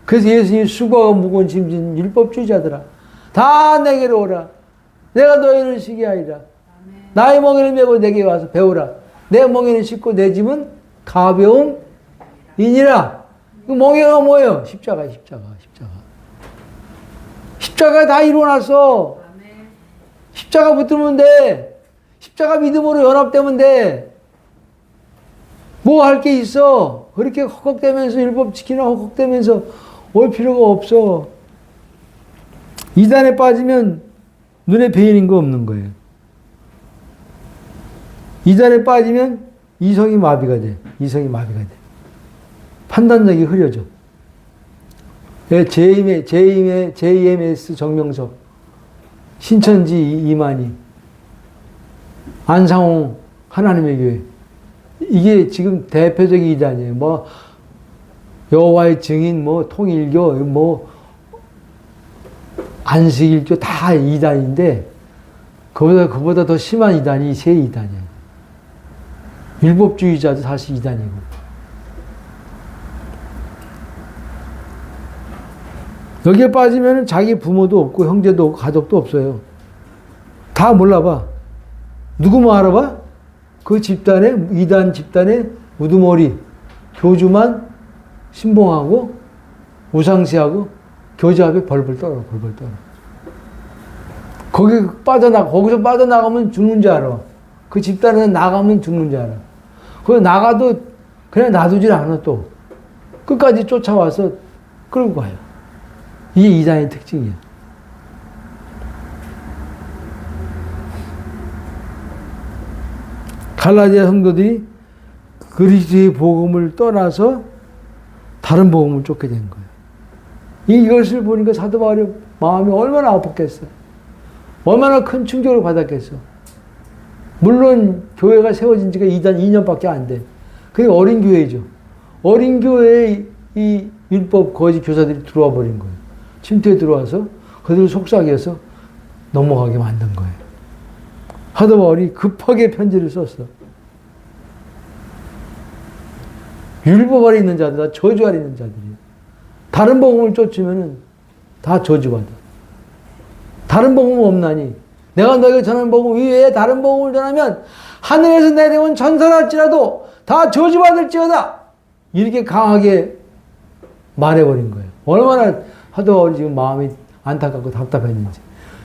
그래서 예수님이 수고가 무거운 짐진 율법주의자들아, 다 내게로 오라. 내가 너희를 쉬게 하리라. 나의 멍에를 메고 내게 와서 배우라. 내 멍에는 쉽고 내 짐은 가벼움이니라. 멍에가 뭐예요? 십자가. 십자가 다 이루어놨어. 십자가 붙들면 돼. 십자가 믿음으로 연합되면 돼. 뭐 할 게 있어? 그렇게 헉헉대면서 율법 지키나 헉헉대면서 올 필요가 없어. 이단에 빠지면 눈에 베이는 거 없는 거예요. 이단에 빠지면 이성이 마비가 돼. 판단력이 흐려져. JMS 정명석, 신천지 이만희, 안상홍 하나님의 교회. 이게 지금 대표적인 이단이에요. 뭐 여호와의 증인, 뭐 통일교, 뭐 안식일교 다 이단인데 그보다 더 심한 이단이 새 이단이에요. 율법주의자도 사실 이단이고. 여기에 빠지면 자기 부모도 없고 형제도 없고 가족도 없어요. 다 몰라봐. 누구만 알아봐? 그 집단의 이단 집단의 우두머리 교주만 신봉하고 우상시하고 교제 앞에 벌벌 떨어. 거기서 빠져나가면 죽는 줄 알아. 그 집단에 나가면 죽는 줄 알아. 거기 나가도 그냥 놔두질 않아 또. 끝까지 쫓아와서 끌고 가요. 이게 이단의 특징이야. 갈라디아 성도들이 그리스도의 복음을 떠나서 다른 복음을 쫓게 된 거예요. 이것을 보니까 사도 바울의 마음이 얼마나 아팠겠어. 얼마나 큰 충격을 받았겠어. 물론 교회가 세워진 지가 2년밖에 안 돼. 그게 어린 교회죠. 어린 교회에 이 율법 거짓 교사들이 들어와 버린 거예요. 침투에 들어와서 그들을 속삭여서 넘어가게 만든 거예요. 사도 바울이 급하게 편지를 썼어. 율법 아래 있는 자들, 다 저주 아래 있는 자들이에요. 다른 복음을 쫓으면 다 저주받아. 다른 복음은 없나니 내가 너에게 전하는 복음 이외에 다른 복음을 전하면 하늘에서 내려온 천사랄지라도 다 저주받을지어다. 이렇게 강하게 말해버린 거예요. 얼마나 사도 바울이 지금 마음이 안타깝고 답답했는지.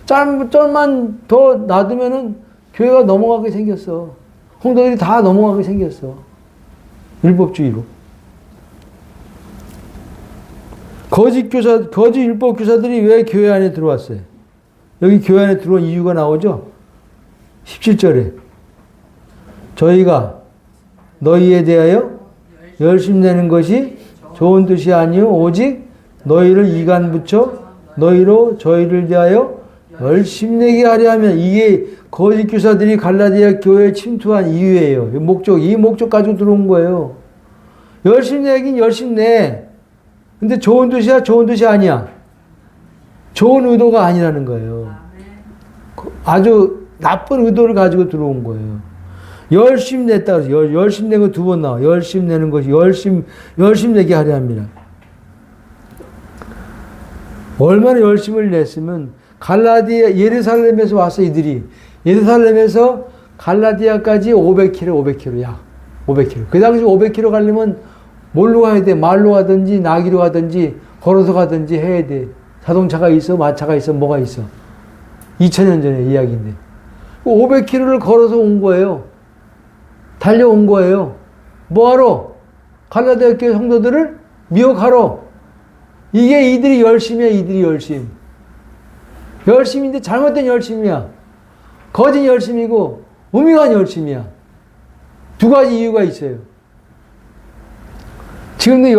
좀만 더 놔두면은 교회가 넘어가게 생겼어. 성도들이 다 넘어가게 생겼어. 율법주의로. 거짓 율법 교사들이 왜 교회 안에 들어왔어요? 여기 교회 안에 들어온 이유가 나오죠? 17절에. 저희가 너희에 대하여 열심내는 것이 좋은 뜻이 아니요 오직 너희를 이간 붙여 너희로 저희를 대하여 열심내게 하려 하면, 이게 거짓 교사들이 갈라디아 교회에 침투한 이유예요. 이 목적 가지고 들어온 거예요. 열심내긴 열심내. 근데 좋은 뜻이야? 좋은 뜻이 아니야. 좋은 의도가 아니라는 거예요. 아주 나쁜 의도를 가지고 들어온 거예요. 열심냈다 그래서 열심낸 거 2번 나와. 열심내는 것이 열심내게 하려 합니다. 얼마나 열심을 냈으면 갈라디아 예루살렘에서 와서 이들이 예루살렘에서 갈라디아까지 500km 약 500km. 그 당시 500km 가려면 뭘로 가야 돼? 말로 가든지 나귀로 가든지 걸어서 가든지 해야 돼. 자동차가 있어, 마차가 있어, 뭐가 있어. 2000년 전의 이야기인데 500km를 걸어서 온 거예요. 달려온 거예요. 뭐하러? 갈라디아 교회 성도들을 미혹하러. 이게 이들이 열심이야. 이들이 열심. 열심인데 잘못된 열심이야. 거짓 열심이고 우미한 열심이야. 2가지 이유가 있어요. 지금도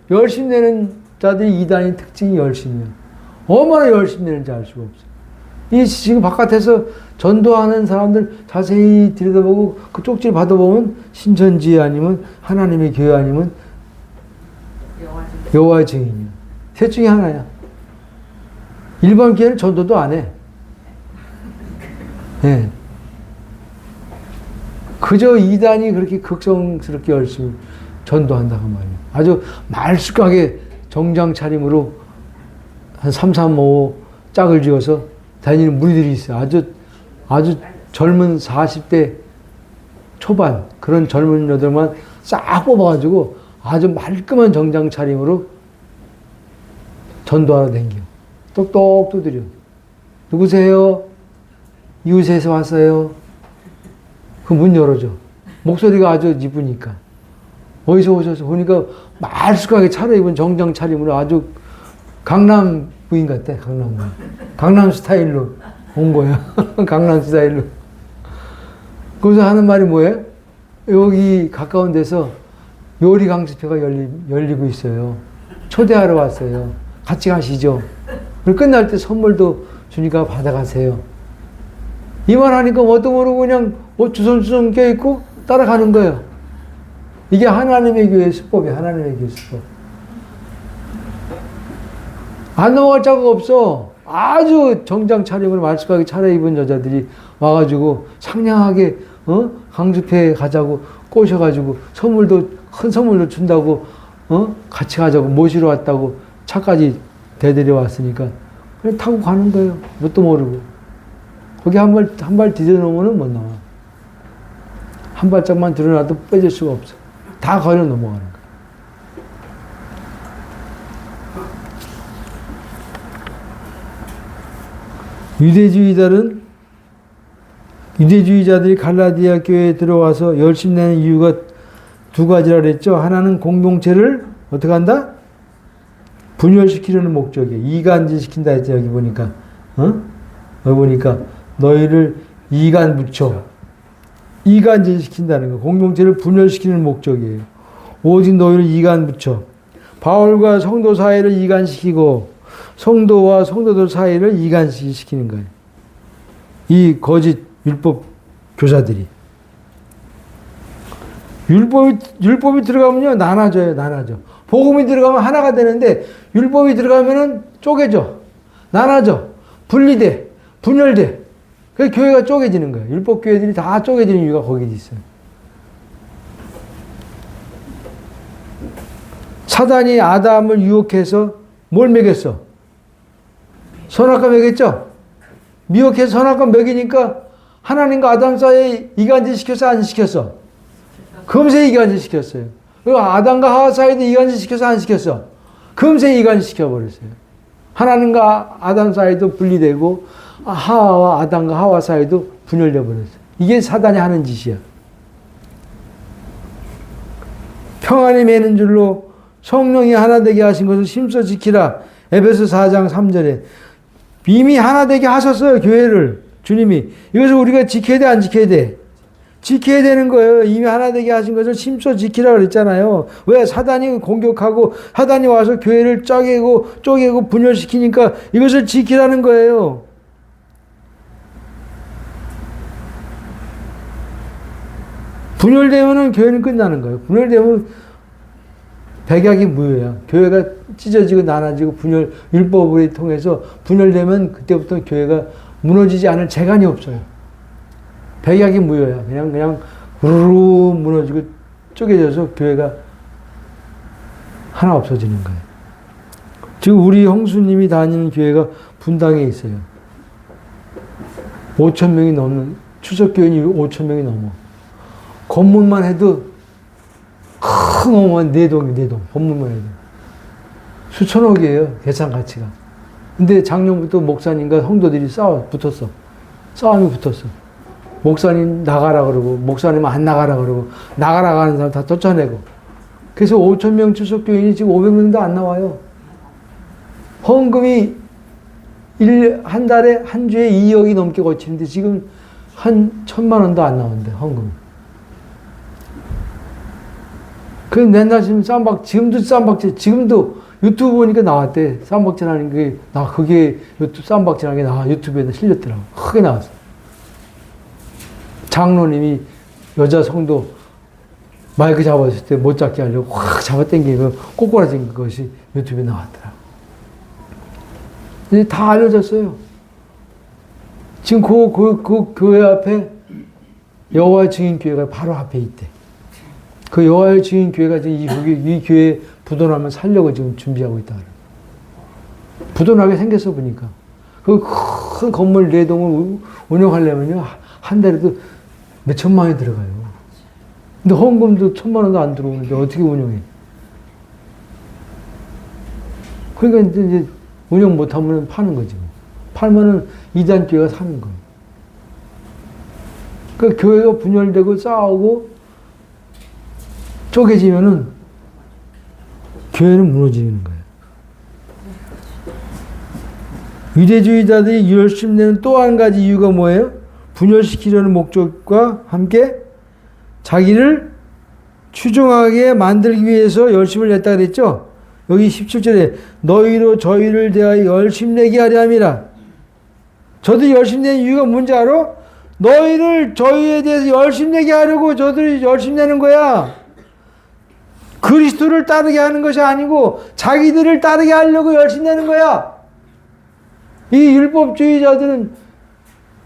열심 내는 자들이 이단의 특징이 열심이야. 얼마나 열심 내는지 알 수가 없어. 이 지금 바깥에서 전도하는 사람들 자세히 들여다보고 그 쪽지를 받아보면 신천지 아니면 하나님의 교회 아니면 여호와의 증인이야. 셋 중에 하나야. 일반 교회는 전도도 안 해. 네. 그저 이단이 그렇게 극성스럽게 열심히 전도한다고 말이에요. 아주 말쑥하게 정장 차림으로 한 3, 3, 5 짝을 지어서 다니는 무리들이 있어요. 아주 젊은 40대 초반 그런 젊은 여들만 싹 뽑아가지고 아주 말끔한 정장 차림으로 전도하러 다녀. 똑똑 두드려. 누구세요? 이웃에서 왔어요. 그 문 열어줘. 목소리가 아주 이쁘니까. 어디서 오셔서 보니까 말쑥하게 차려입은 정장 차림으로 아주 강남 부인 같아. 강남 부인. 강남 스타일로 온 거야. 강남 스타일로. 거기서 하는 말이 뭐예요? 여기 가까운 데서 요리 강습회가 열리고 있어요. 초대하러 왔어요. 같이 가시죠. 그리고 끝날 때 선물도 주니까 받아가세요. 이 말 하니까 뭣도 모르고 그냥 옷 주섬주섬 껴입고 따라가는 거예요. 이게 하나님의 교회 수법이에요. 하나님의 교회 수법. 안 넘어갈 자가 없어. 아주 정장 차림으로 말쑥하게 차려입은 여자들이 와가지고 상냥하게 강습회 가자고 꼬셔가지고 큰 선물도 준다고 같이 가자고 모시러 왔다고 차까지 대들이 왔으니까 그냥 타고 가는 거예요. 뭣도 모르고. 거기 한 발 디뎌놓으면 못 나와. 한 발짝만 들어놔도 빼질 수가 없어. 다 걸어 넘어가는 거야. 유대주의자들이 갈라디아 교회에 들어와서 열심 내는 이유가 두 가지라 그랬죠. 하나는 공동체를 어떻게 한다? 분열시키려는 목적이에요. 이간질시킨다 했죠. 여기 보니까. 여기 보니까 너희를 이간 붙여. 이간질시킨다는 거. 공동체를 분열시키는 목적이에요. 오직 너희를 이간 붙여. 바울과 성도 사이를 이간시키고 성도와 성도들 사이를 이간시키는 거예요. 이 거짓 율법 교사들이. 율법이 들어가면요, 나눠져. 복음이 들어가면 하나가 되는데, 율법이 들어가면은 쪼개져. 나눠져. 분리돼. 분열돼. 그래서 교회가 쪼개지는 거예요. 율법 교회들이 다 쪼개지는 이유가 거기 있어요. 사단이 아담을 유혹해서 뭘 먹였어? 선악과 먹였죠? 미혹해서 선악과 먹이니까 하나님과 아담 사이에 이간질 시켰어, 안 시켰어? 금세 이간질 시켰어요. 그리고 아담과 하와 사이도 이간질 시켜서 안 시켰어? 금세 이간질 시켜버렸어요. 하나님과 아담 사이도 분리되고 아담과 하와 사이도 분열돼 버렸어요. 이게 사단이 하는 짓이야. 평안이 매는 줄로 성령이 하나 되게 하신 것을 심써 지키라. 에베소 4장 3절에 이미 하나 되게 하셨어요. 교회를. 주님이. 이것을 우리가 지켜야 돼, 안 지켜야 돼? 지켜야 되는 거예요. 이미 하나 되게 하신 것을 심써 지키라 그랬잖아요. 왜? 사단이 공격하고 사단이 와서 교회를 쪼개고 분열시키니까 이것을 지키라는 거예요. 분열되면은 교회는 끝나는 거예요. 분열되면 백약이 무효야. 교회가 찢어지고 나눠지고 율법을 통해서 분열되면 그때부터 교회가 무너지지 않을 재간이 없어요. 백약이 무효야. 그냥 우르르 무너지고 쪼개져서 교회가 하나 없어지는 거예요. 지금 우리 형수님이 다니는 교회가 분당에 있어요. 5,000명이 넘는, 추석교인이 5,000명이 넘어. 건물만 해도 큰 어마어마한 네 동, 건물만 해도. 수천억이에요, 계산 가치가. 근데 작년부터 목사님과 성도들이 붙었어. 싸움이 붙었어. 목사님 나가라 그러고, 목사님 안 나가라 그러고, 나가라 하는 사람 다 쫓아내고. 그래서 5,000명 추석교인이 지금 500명도 안 나와요. 헌금이 한 달에, 한 주에 2억이 넘게 거치는데 지금 한 1,000만 원도 안 나오는데, 헌금. 그래서 맨날 지금도 쌈박질, 지금도 유튜브 보니까 나왔대. 쌈박질 하는 게, 그게 쌈박질 하는 게 유튜브에 실렸더라고. 크게 나왔어. 장로님이 여자 성도 마이크 잡았을 때 못 잡게 하려고 확 잡아당기고 꼬꾸라진 것이 유튜브에 나왔더라고. 이제 다 알려졌어요. 지금 그 교회 앞에 여호와의 증인 교회가 바로 앞에 있대. 그 여호와의 증인 교회가 지금 이 교회 부도나면 살려고 지금 준비하고 있다. 부도나게 생겼어 보니까. 그 큰 건물 4동을 운영하려면요 한 달에도 몇 천만 원이 들어가요. 근데 헌금도 1,000만 원도 안 들어오는데 어떻게 운영해? 그러니까 이제 운영 못하면 파는 거지. 팔면은 이단 교회가 사는 거예요. 그 교회가 분열되고 싸우고 쪼개지면은 교회는 무너지는 거예요. 유대주의자들이 열심히 내는 또 한 가지 이유가 뭐예요? 분열시키려는 목적과 함께 자기를 추종하게 만들기 위해서 열심을 냈다 그랬죠? 여기 17절에 너희로 저희를 대하여 열심 내게 하려 함이라. 저들이 열심 낸 이유가 뭔지 알아? 너희를 저희에 대해서 열심 내게 하려고 저들이 열심 내는 거야. 그리스도를 따르게 하는 것이 아니고 자기들을 따르게 하려고 열심 내는 거야. 이 율법주의자들은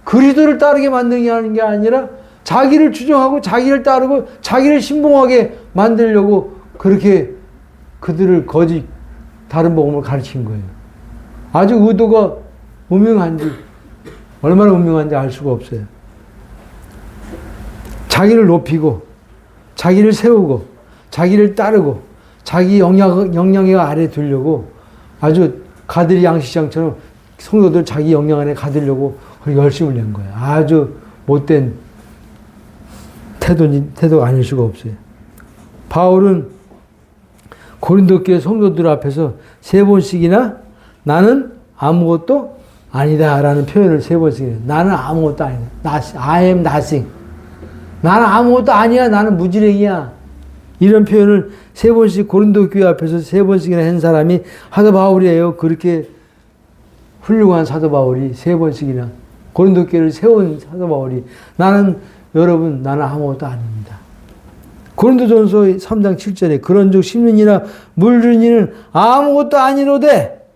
그리스도를 따르게 만들게 하는 게 아니라 자기를 추종하고 자기를 따르고 자기를 신봉하게 만들려고 그렇게 그들을 거짓 다른 복음을 가르친 거예요. 아주 의도가 음흉한지, 얼마나 음흉한지 알 수가 없어요. 자기를 높이고, 자기를 세우고, 자기를 따르고, 자기 영향력 아래 두려고 아주 가들이 양식장처럼 성도들 자기 영향 안에 가두려고 열심을 낸 거예요. 아주 못된 태도가 아닐 수가 없어요. 바울은 고린도 교회 성도들 앞에서 3번씩이나 나는 아무것도 아니다 라는 표현을 3번씩 해요. 나는 아무것도 아니다. I am nothing. 나는 아무것도 아니야. 나는 무지랭이야. 이런 표현을 3번씩 고린도 교회 앞에서 3번씩이나 한 사람이 사도 바울이에요. 그렇게 훌륭한 사도 바울이 3번씩이나 고린도 교회를 세운 사도 바울이 여러분 나는 아무것도 아닙니다. 고린도전서 3장 7절에 그런즉 심는이나 물주니는 아무것도 아니로되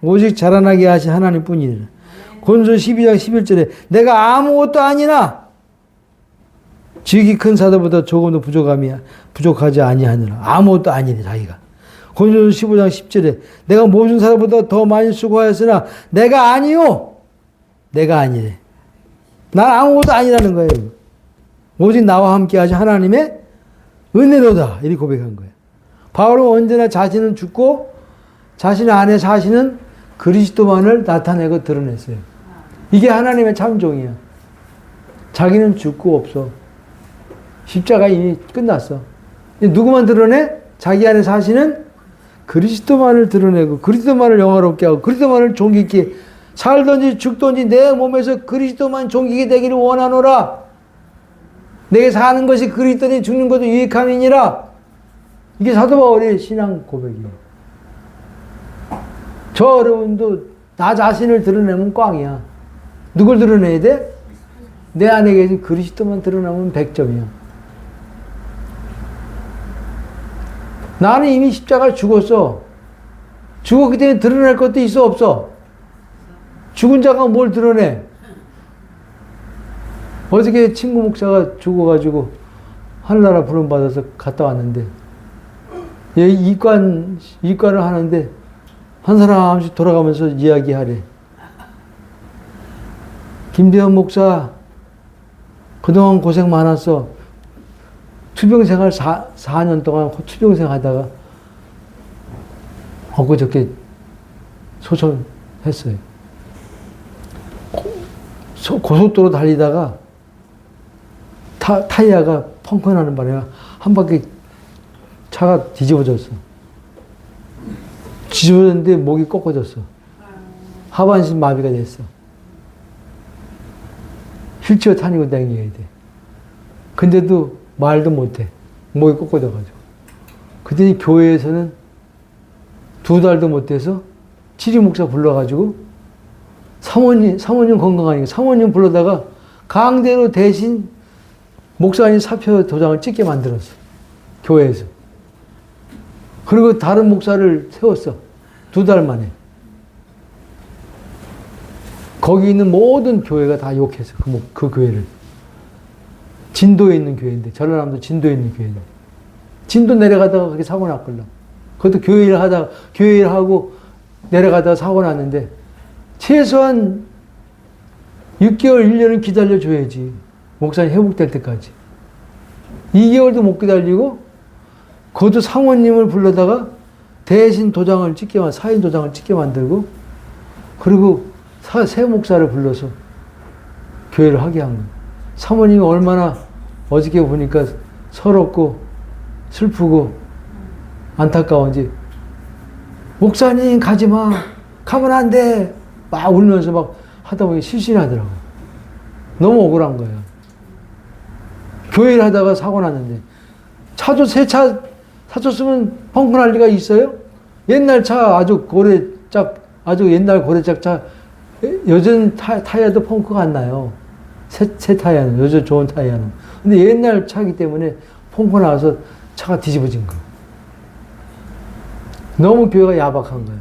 오직 자라나게 하신 하나님뿐이니라. 고린도서 12장 11절에 내가 아무것도 아니나 지극히 큰 사도보다 조금도 부족하지 아니하느라. 아무것도 아니래 자기가. 고린도서 15장 10절에 내가 모든 사도보다 더 많이 수고하였으나 내가 아니요. 내가 아니래. 난 아무것도 아니라는 거예요. 오직 나와 함께 하신 하나님의 은혜로다. 이렇게 고백한 거예요. 바울은 언제나 자신은 죽고 자신 안에 사시는 그리스도만을 나타내고 드러냈어요. 이게 하나님의 참종이야. 자기는 죽고 없어. 십자가 이미 끝났어. 누구만 드러내? 자기 안에 사시는 그리스도만을 드러내고 그리스도만을 영화롭게 하고 그리스도만을 존귀케 살든지 죽든지 내 몸에서 그리스도만 존귀게 되기를 원하노라. 내게 사는 것이 그리스도니 죽는 것도 유익함이니라. 이게 사도 바울의 신앙 고백이에요. 저 여러분도 나 자신을 드러내면 꽝이야. 누굴 드러내야 돼? 내 안에 계신 그리스도만 드러나면 100점이야. 나는 이미 십자가를 죽었어. 죽었기 때문에 드러낼 것도 있어 없어? 죽은 자가 뭘 드러내? 어저께 친구 목사가 죽어가지고 하늘나라 부름받아서 갔다 왔는데 이과를 하는데 한 사람씩 돌아가면서 이야기하래. 김대현 목사 그동안 고생 많았어. 투병생활 4년 동안 투병생 하다가 엊그저께 소천했어요. 고속도로 달리다가 타이어가 펑크 나는 바람에 한 바퀴 차가 뒤집어졌어. 뒤집어졌는데 목이 꺾어졌어. 하반신 마비가 됐어. 휠체어 타니고 다녀야 돼. 근데도 말도 못해. 목이 꺾어져가지고. 그때 교회에서는 2달도 못해서 치료 목사 불러가지고 사모님 건강하니까 사모님 불러다가 강제로 대신 목사님 사표 도장을 찍게 만들었어. 교회에서. 그리고 다른 목사를 세웠어. 2달 만에. 거기 있는 모든 교회가 다 욕했어. 그 교회를. 진도에 있는 교회인데, 전라남도 진도에 있는 교회인데. 진도 내려가다가 그렇게 사고 났걸라. 그것도 교회 일하고 내려가다가 사고 났는데, 최소한 6개월, 1년은 기다려줘야지. 목사님 회복될 때까지. 2개월도 못 기다리고, 그것도 상원님을 불러다가 대신 사인 도장을 찍게 만들고, 그리고 새 목사를 불러서 교회를 하게 한 거예요. 사모님이 얼마나 어저께 보니까 서럽고 슬프고 안타까운지, 목사님 가지 마. 가면 안 돼. 막 울면서 막 하다 보니 실신하더라고. 너무 억울한 거예요. 교회를 하다가 사고 났는데, 차도 새 차 사줬으면 펑크 날 리가 있어요? 옛날 차 아주 아주 옛날 고래짝 차, 요즘 타이어도 펑크가 안 나요. 새 타이어는, 요즘 좋은 타이어는. 근데 옛날 차기 때문에 펑크 나와서 차가 뒤집어진 거예요. 너무 교회가 야박한 거예요.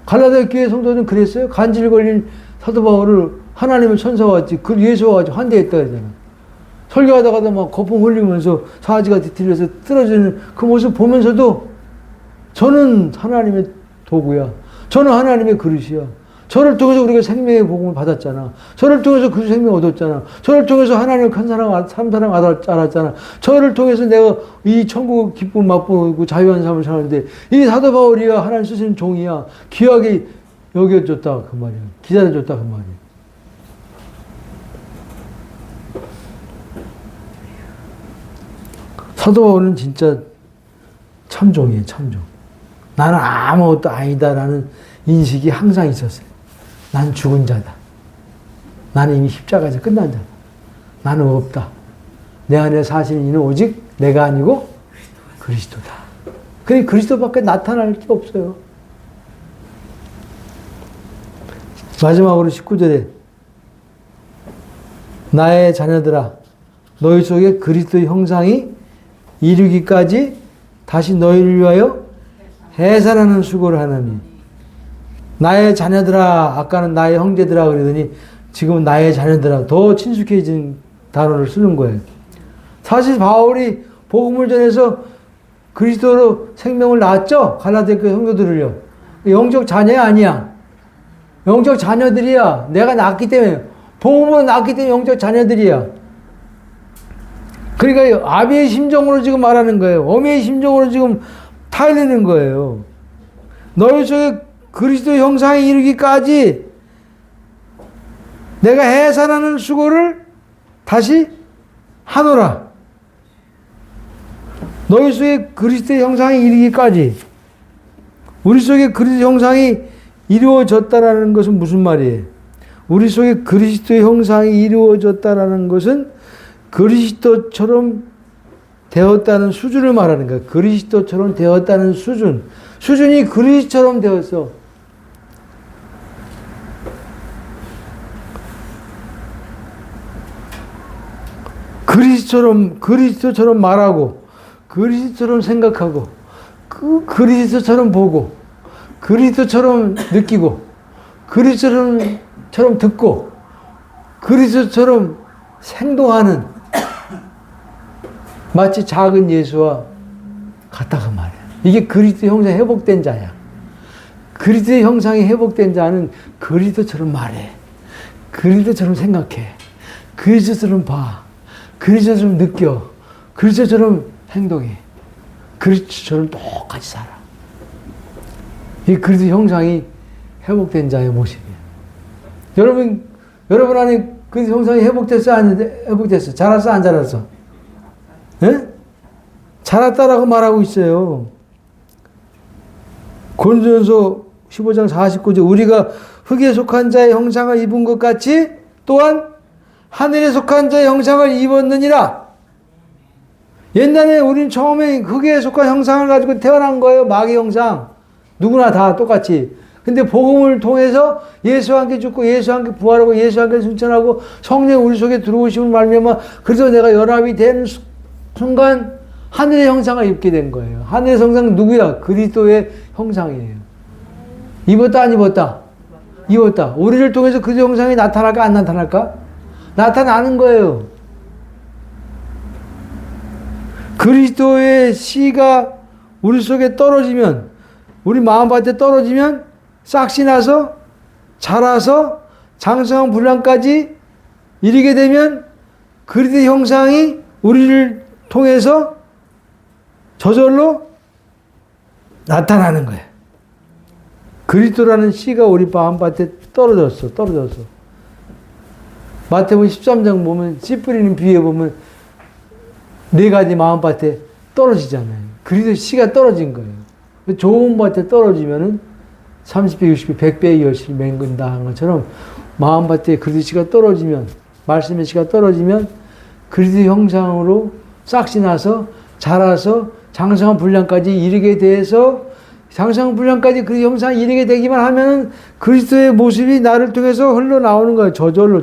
갈라디아 교회 성도는 그랬어요. 간질 걸린 사도 바울을 하나님의 천사가 왔지, 그 예수가 와가지고 환대했다 그러잖아. 설교하다가도 막 거품 흘리면서 사지가 뒤틀려서 쓰러지는 그 모습 보면서도 저는 하나님의 도구야. 저는 하나님의 그릇이야. 저를 통해서 우리가 생명의 복음을 받았잖아. 저를 통해서 그 생명 얻었잖아. 저를 통해서 하나님을 큰 사랑, 참사랑 알았잖아. 저를 통해서 내가 이 천국 기쁨 맛보고 자유한 삶을 사는데 이 사도 바울이야. 하나님 쓰시는 종이야. 귀하게 여겨줬다 그 말이야. 기다려줬다 그 말이야. 사도 바울은 진짜 참종이에요. 참종. 나는 아무것도 아니다라는 인식이 항상 있었어요. 난 죽은 자다. 나는 이미 십자가에서 끝난 자다. 나는 없다. 내 안에 사시는 이는 오직 내가 아니고 그리스도다. 그게 그리스도밖에 나타날 게 없어요. 마지막으로 19절에 나의 자녀들아 너희 속에 그리스도의 형상이 이루기까지 다시 너희를 위하여 해산하는 수고를 하나니 나의 자녀들아 아까는 나의 형제들아 그러더니 지금은 나의 자녀들아 더 친숙해진 단어를 쓰는 거예요. 사실 바울이 복음을 전해서 그리스도로 생명을 낳았죠. 갈라디아 성도들을요. 영적 자녀야 아니야. 영적 자녀들이야. 내가 낳았기 때문에 복음으로 낳았기 때문에 영적 자녀들이야. 그러니까 아비의 심정으로 지금 말하는 거예요. 어미의 심정으로 지금 타일리는 거예요. 너희 속에 그리스도 형상에 이르기까지 내가 해산하는 수고를 다시 하노라. 너희 속에 그리스도의 형상에 이르기까지. 우리 속에 그리스도의 형상이 이루어졌다라는 것은 무슨 말이에요? 우리 속에 그리스도의 형상이 이루어졌다라는 것은 그리스도처럼 되었다는 수준을 말하는 거예요. 그리스도처럼 되었다는 수준. 수준이 그리스도처럼 되었어. 그리스도처럼 말하고, 그리스도처럼 생각하고, 그리스도처럼 보고, 그리스도처럼 느끼고, 그리스도처럼 듣고, 그리스도처럼 행동하는 마치 작은 예수와 같다고 말이야. 이게 그리스도의 형상이 회복된 자야. 그리스도의 형상이 회복된 자는 그리스도처럼 말해. 그리스도처럼 생각해. 그리스도처럼 봐. 그리스도처럼 느껴. 그리스도처럼 행동해. 그리스도처럼 똑같이 살아. 이 그리스도 형상이 회복된 자의 모습이야. 여러분 안에 그리스도 형상이 회복됐어? 안 회복됐어? 자랐어? 안 자랐어? 예? 자랐다라고 말하고 있어요. 고린도전서 15장 49절 우리가 흙에 속한 자의 형상을 입은 것 같이 또한 하늘에 속한 자의 형상을 입었느니라. 옛날에 우린 처음에 흙에 속한 형상을 가지고 태어난 거예요. 마귀 형상. 누구나 다 똑같이. 근데 복음을 통해서 예수와 함께 죽고 예수와 함께 부활하고 예수와 함께 승천하고 성령 우리 속에 들어오심을 말미암아 그래서 내가 연합이 되는 순간 하늘의 형상을 입게 된 거예요. 하늘의 형상은 누구야? 그리스도의 형상이에요. 입었다 안 입었다? 입었다. 우리를 통해서 그 형상이 나타날까 안 나타날까? 나타나는 거예요. 그리스도의 씨가 우리 속에 떨어지면 우리 마음밭에 떨어지면 싹시 나서 자라서 장성한 분량까지 이르게 되면 그리스도의 형상이 우리를 통해서 저절로 나타나는 거예요. 그리스도라는 씨가 우리 마음밭에 떨어졌어. 마태복음 13장 보면 씨 뿌리는 비유에 보면 4가지 마음밭에 떨어지잖아요. 그리스도 씨가 떨어진 거예요. 좋은 밭에 떨어지면은 30배, 60배, 100배의 열심히 맹근다 한 것처럼 마음밭에 그리스도 씨가 떨어지면 말씀의 씨가 떨어지면 그리스도 형상으로 싹시 나서 자라서 장성한 분량까지 이르게 돼서 장성한 분량까지 그 형상이 이르게 되기만 하면 그리스도의 모습이 나를 통해서 흘러나오는 거예요. 저절로.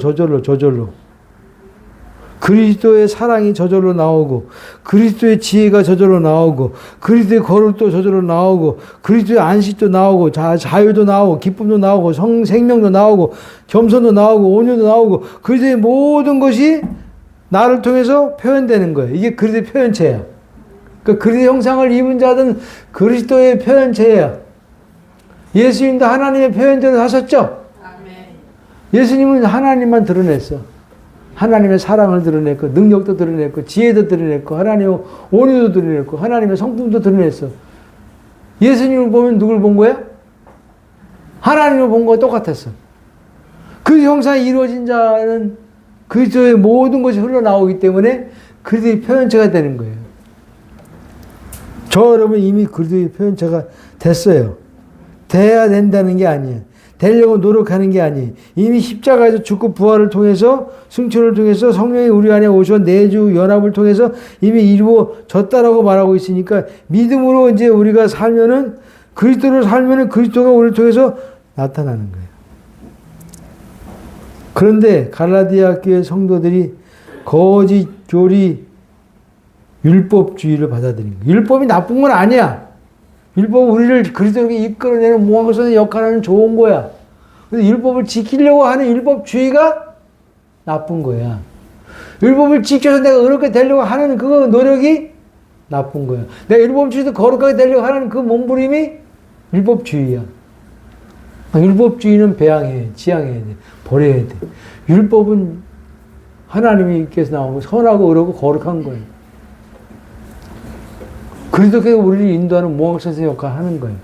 그리스도의 사랑이 저절로 나오고 그리스도의 지혜가 저절로 나오고 그리스도의 거룩도 저절로 나오고 그리스도의 안식도 나오고 자유도 나오고 기쁨도 나오고 생명도 나오고 겸손도 나오고 온유도 나오고 그리스도의 모든 것이 나를 통해서 표현되는 거예요. 이게 그리스도의 표현체야. 그 그리스도의 형상을 입은 자들은 그리스도의 표현체야. 예수님도 하나님의 표현대로 사셨죠? 예수님은 하나님만 드러냈어. 하나님의 사랑을 드러냈고, 능력도 드러냈고, 지혜도 드러냈고, 하나님의 온유도 드러냈고, 하나님의 성품도 드러냈어. 예수님을 보면 누굴 본 거야? 하나님을 본 거와 똑같았어. 그 형상이 이루어진 자는 그리스도의 모든 것이 흘러나오기 때문에 그리스도의 표현체가 되는 거예요. 저 여러분 이미 그리스도의 표현체가 됐어요. 돼야 된다는 게 아니에요. 되려고 노력하는 게 아니에요. 이미 십자가에서 죽고 부활을 통해서 승천을 통해서 성령이 우리 안에 오셔 내주 연합을 통해서 이미 이루어졌다라고 말하고 있으니까 믿음으로 이제 우리가 살면은 그리스도로 살면은 그리스도가 우리를 통해서 나타나는 거예요. 그런데 갈라디아 교회 성도들이 거짓 교리 율법주의를 받아들인 거예요. 율법이 나쁜 건 아니야. 율법은 우리를 그리스도에게 이끌어내는 모함으로서의 역할은 좋은 거야. 근데 율법을 지키려고 하는 율법주의가 나쁜 거야. 율법을 지켜서 내가 의롭게 되려고 하는 그 노력이 나쁜 거야. 내가 율법주의도 거룩하게 되려고 하는 그 몸부림이 율법주의야. 율법주의는 배양해, 지양해야 돼. 버려야 돼. 율법은 하나님께서 나오고 선하고 의롭고 거룩한 거예요. 그리스도께서 우리를 인도하는 모함선생 역할을 하는 거예요.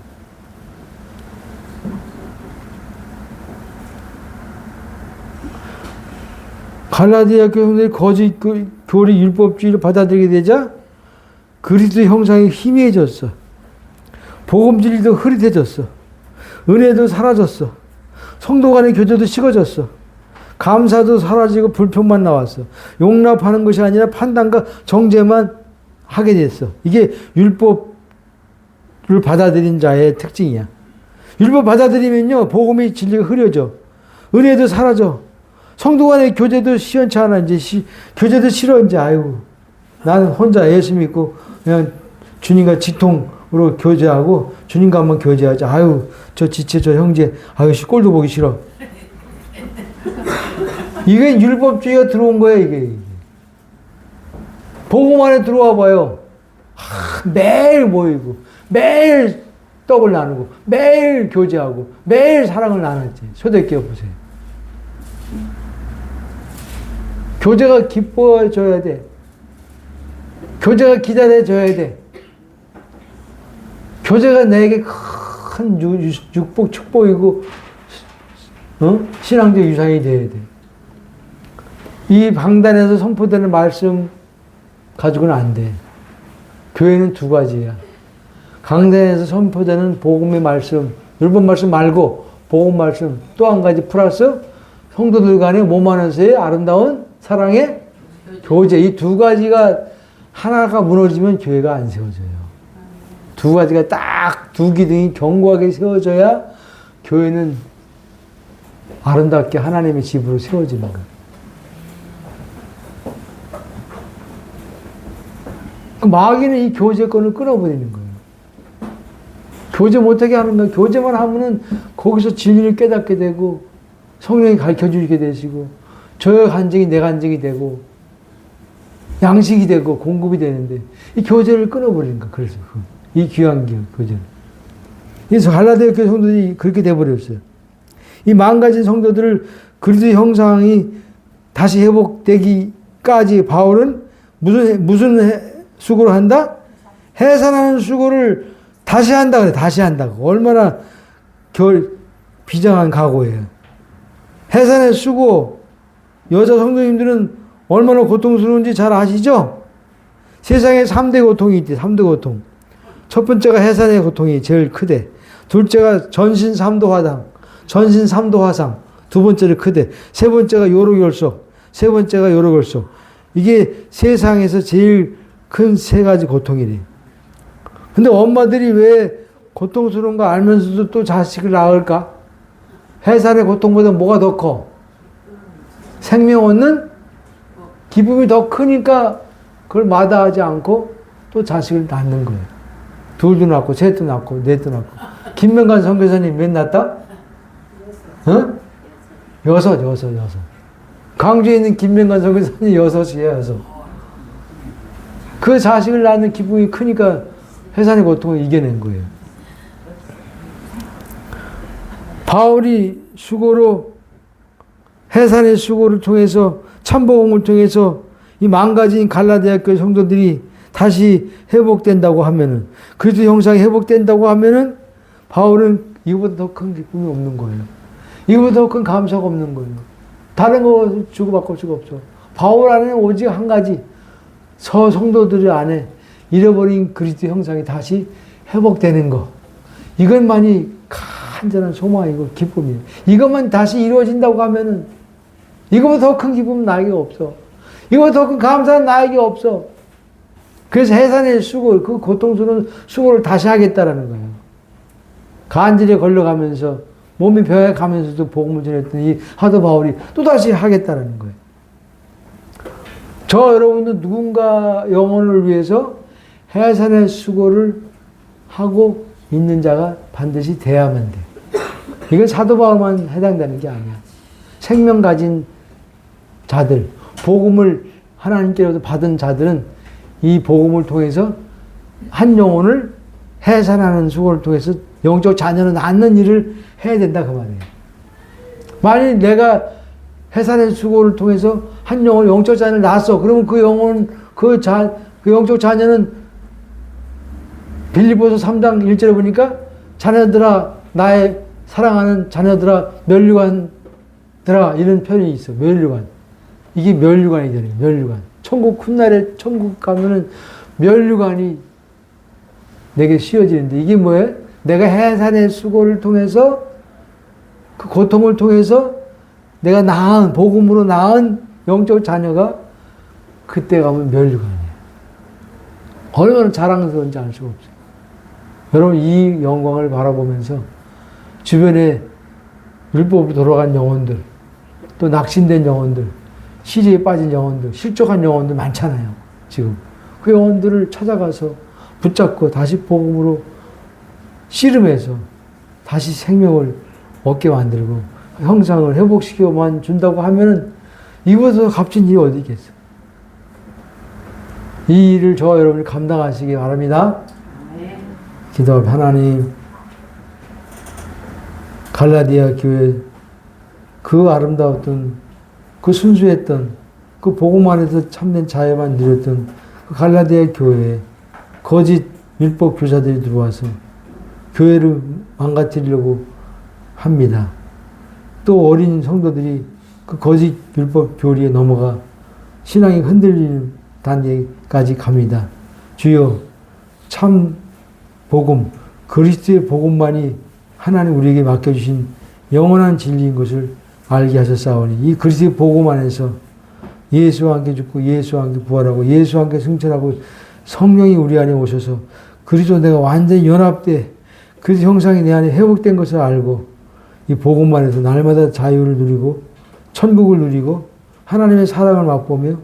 갈라디아 교회들이 거짓 교리 율법주의를 받아들이게 되자 그리스도의 형상이 희미해졌어. 복음 진리도 흐릿해졌어. 은혜도 사라졌어. 성도 간의 교제도 식어졌어. 감사도 사라지고 불평만 나왔어. 용납하는 것이 아니라 판단과 정죄만 하게 됐어. 이게 율법을 받아들인 자의 특징이야. 율법 받아들이면요, 복음의 진리가 흐려져. 은혜도 사라져. 성도 간의 교제도 시원치 않아. 이제 교제도 싫어. 이제 아이고, 나는 혼자 예수 믿고 그냥 주님과 지통으로 교제하고 주님과 한번 교제하자. 아유, 저 지체 저 형제, 아유, 꼴도 보기 싫어. 이게 율법주의가 들어온 거야, 이게. 복음 안에 들어와 봐요. 매일 모이고, 매일 떡을 나누고, 매일 교제하고, 매일 사랑을 나눴지. 초대교회 보세요. 교제가 기뻐져야 돼. 교제가 기다려져야 돼. 교제가 내게 큰 축복, 축복이고, 신앙적 유산이 돼야 돼. 이 방단에서 선포되는 말씀 가지고는 안 돼. 교회는 두 가지야. 강단에서 선포되는 복음의 말씀, 율법 말씀 말고 복음 말씀 또 한 가지 플러스 성도들 간의 몸 안에서의 아름다운 사랑의 교제. 이 두 가지가 하나가 무너지면 교회가 안 세워져요. 두 가지가 딱 두 기둥이 견고하게 세워져야 교회는 아름답게 하나님의 집으로 세워지는 거예요. 마귀는 이 교제권을 끊어버리는 거예요. 교제 못하게 하는 거예요. 교제만 하면은 거기서 진리를 깨닫게 되고 성령이 가르쳐주게 되시고 저의 간증이 내 간증이 되고 양식이 되고 공급이 되는데 이 교제를 끊어버리는 거예요. 그래서 이 귀한 교제를. 그래서 갈라디아 교회 성도들이 그렇게 돼버렸어요. 이 망가진 성도들을 그리스도의 형상이 다시 회복되기까지 바울은 무슨 수고를 한다? 해산하는 수고를 다시 한다 그래. 다시 한다고. 얼마나 비장한 각오예요. 해산의 수고. 여자 성도님들은 얼마나 고통스러운지 잘 아시죠? 세상에 3대 고통이 있대. 3대 고통. 첫 번째가 해산의 고통이 제일 크대. 둘째가 전신 3도 화상. 전신 3도 화상. 두 번째를 크대. 세 번째가 요로결석. 세 번째가 요로결석. 이게 세상에서 제일 큰 세 가지 고통이래. 근데 엄마들이 왜 고통스러운 거 알면서도 또 자식을 낳을까? 해산의 고통보다 뭐가 더 커? 생명 얻는 기쁨이 더 크니까 그걸 마다하지 않고 또 자식을 낳는 거예요. 둘도 낳고, 셋도 낳고, 넷도 낳고. 김명관 선교사님 몇 낳았다? 어? 여섯. 강주에 있는 김명관 선교사님 6이에요, 6. 그 자식을 낳는 기쁨이 크니까 해산의 고통을 이겨낸 거예요. 바울이 수고로 해산의 수고를 통해서 참복음을 통해서 이 망가진 갈라디아 교회 성도들이 다시 회복된다고 하면은 그리스도 형상이 회복된다고 하면은 바울은 이거보다 더 큰 기쁨이 없는 거예요. 이거보다 더 큰 감사가 없는 거예요. 다른 거 주고받을 수가 없어. 바울 안에는 오직 한 가지 성도들 안에 잃어버린 그리스도 형상이 다시 회복되는 거. 이것만이 간절한 소망이고 기쁨이에요. 이것만 다시 이루어진다고 하면은 이거보다 더 큰 기쁨은 나에게 없어. 이거보다 더 큰 감사는 나에게 없어. 그래서 해산의 수고, 그 고통스러운 수고를 다시 하겠다라는 거예요. 간질에 걸려가면서 몸이 병해가면서도 복음을 전했던 이 사도 바울이 또다시 하겠다라는 거예요. 저 여러분도 누군가 영혼을 위해서 해산의 수고를 하고 있는 자가 반드시 돼야만 돼. 이건 사도 바울만 해당되는 게 아니야. 생명 가진 자들, 복음을 하나님께로부터 받은 자들은 이 복음을 통해서 한 영혼을 해산하는 수고를 통해서 영적 자녀는 낳는 일을 해야 된다 그 말이에요. 만일 내가 해산의 수고를 통해서 한 영혼 영적 자녀를 낳았어. 그러면 그 영혼 그 영적 자녀는 빌립보서 3장 1절에 보니까 자녀들아 나의 사랑하는 자녀들아 면류관들아 이런 표현이 있어. 면류관. 이게 면류관이 되는 거예요. 면류관. 천국 훗날에 천국 가면은 면류관이 내게 씌워지는데 이게 뭐예요? 내가 해산의 수고를 통해서 그 고통을 통해서 내가 낳은 복음으로 낳은 영적 자녀가 그때 가면 면류관이에요. 얼마나 자랑스러운지 알 수가 없어요. 여러분 이 영광을 바라보면서 주변에 율법으로 돌아간 영혼들 또 낙심된 영혼들 시리에 빠진 영혼들 실족한 영혼들 많잖아요. 지금 그 영혼들을 찾아가서 붙잡고 다시 복음으로 씨름해서 다시 생명을 얻게 만들고 형상을 회복시켜만 준다고 하면은 이보다 더 값진 일이 어디 있겠어. 이 일을 저와 여러분이 감당하시기 바랍니다. 기도합니다. 하나님 갈라디아 교회 그 아름다웠던 그 순수했던 그 복음 안에서 참된 자유만 누렸던 그 갈라디아 교회에 거짓 율법 교사들이 들어와서 교회를 망가뜨리려고 합니다. 또 어린 성도들이 그 거짓 율법 교리에 넘어가 신앙이 흔들리는 단계까지 갑니다. 주여 참 복음, 그리스도의 복음만이 하나님 우리에게 맡겨주신 영원한 진리인 것을 알게 하셨사오니 이 그리스도의 복음 안에서 예수와 함께 죽고 예수와 함께 부활하고 예수와 함께 승천하고 성령이 우리 안에 오셔서 그리스도 내가 완전히 연합돼 그리스도 형상이 내 안에 회복된 것을 알고 이 복음 안에서 날마다 자유를 누리고 천국을 누리고 하나님의 사랑을 맛보며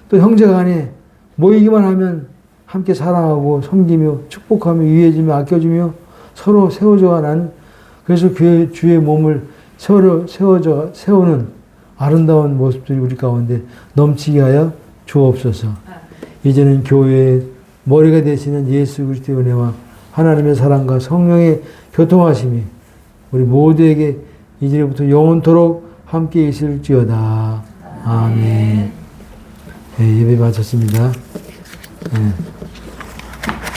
또 형제간에 모이기만 하면 함께 사랑하고 섬기며 축복하며 위해주며 아껴주며 서로 세워져가는 그래서 주의 몸을 세우는 아름다운 모습들이 우리 가운데 넘치게 하여 주옵소서. 이제는 교회의 머리가 되시는 예수 그리스도의 은혜와 하나님의 사랑과 성령의 교통하심이 우리 모두에게 이제부터 영원토록 함께 있을지어다. 아멘. 네, 예배 마쳤습니다. 네.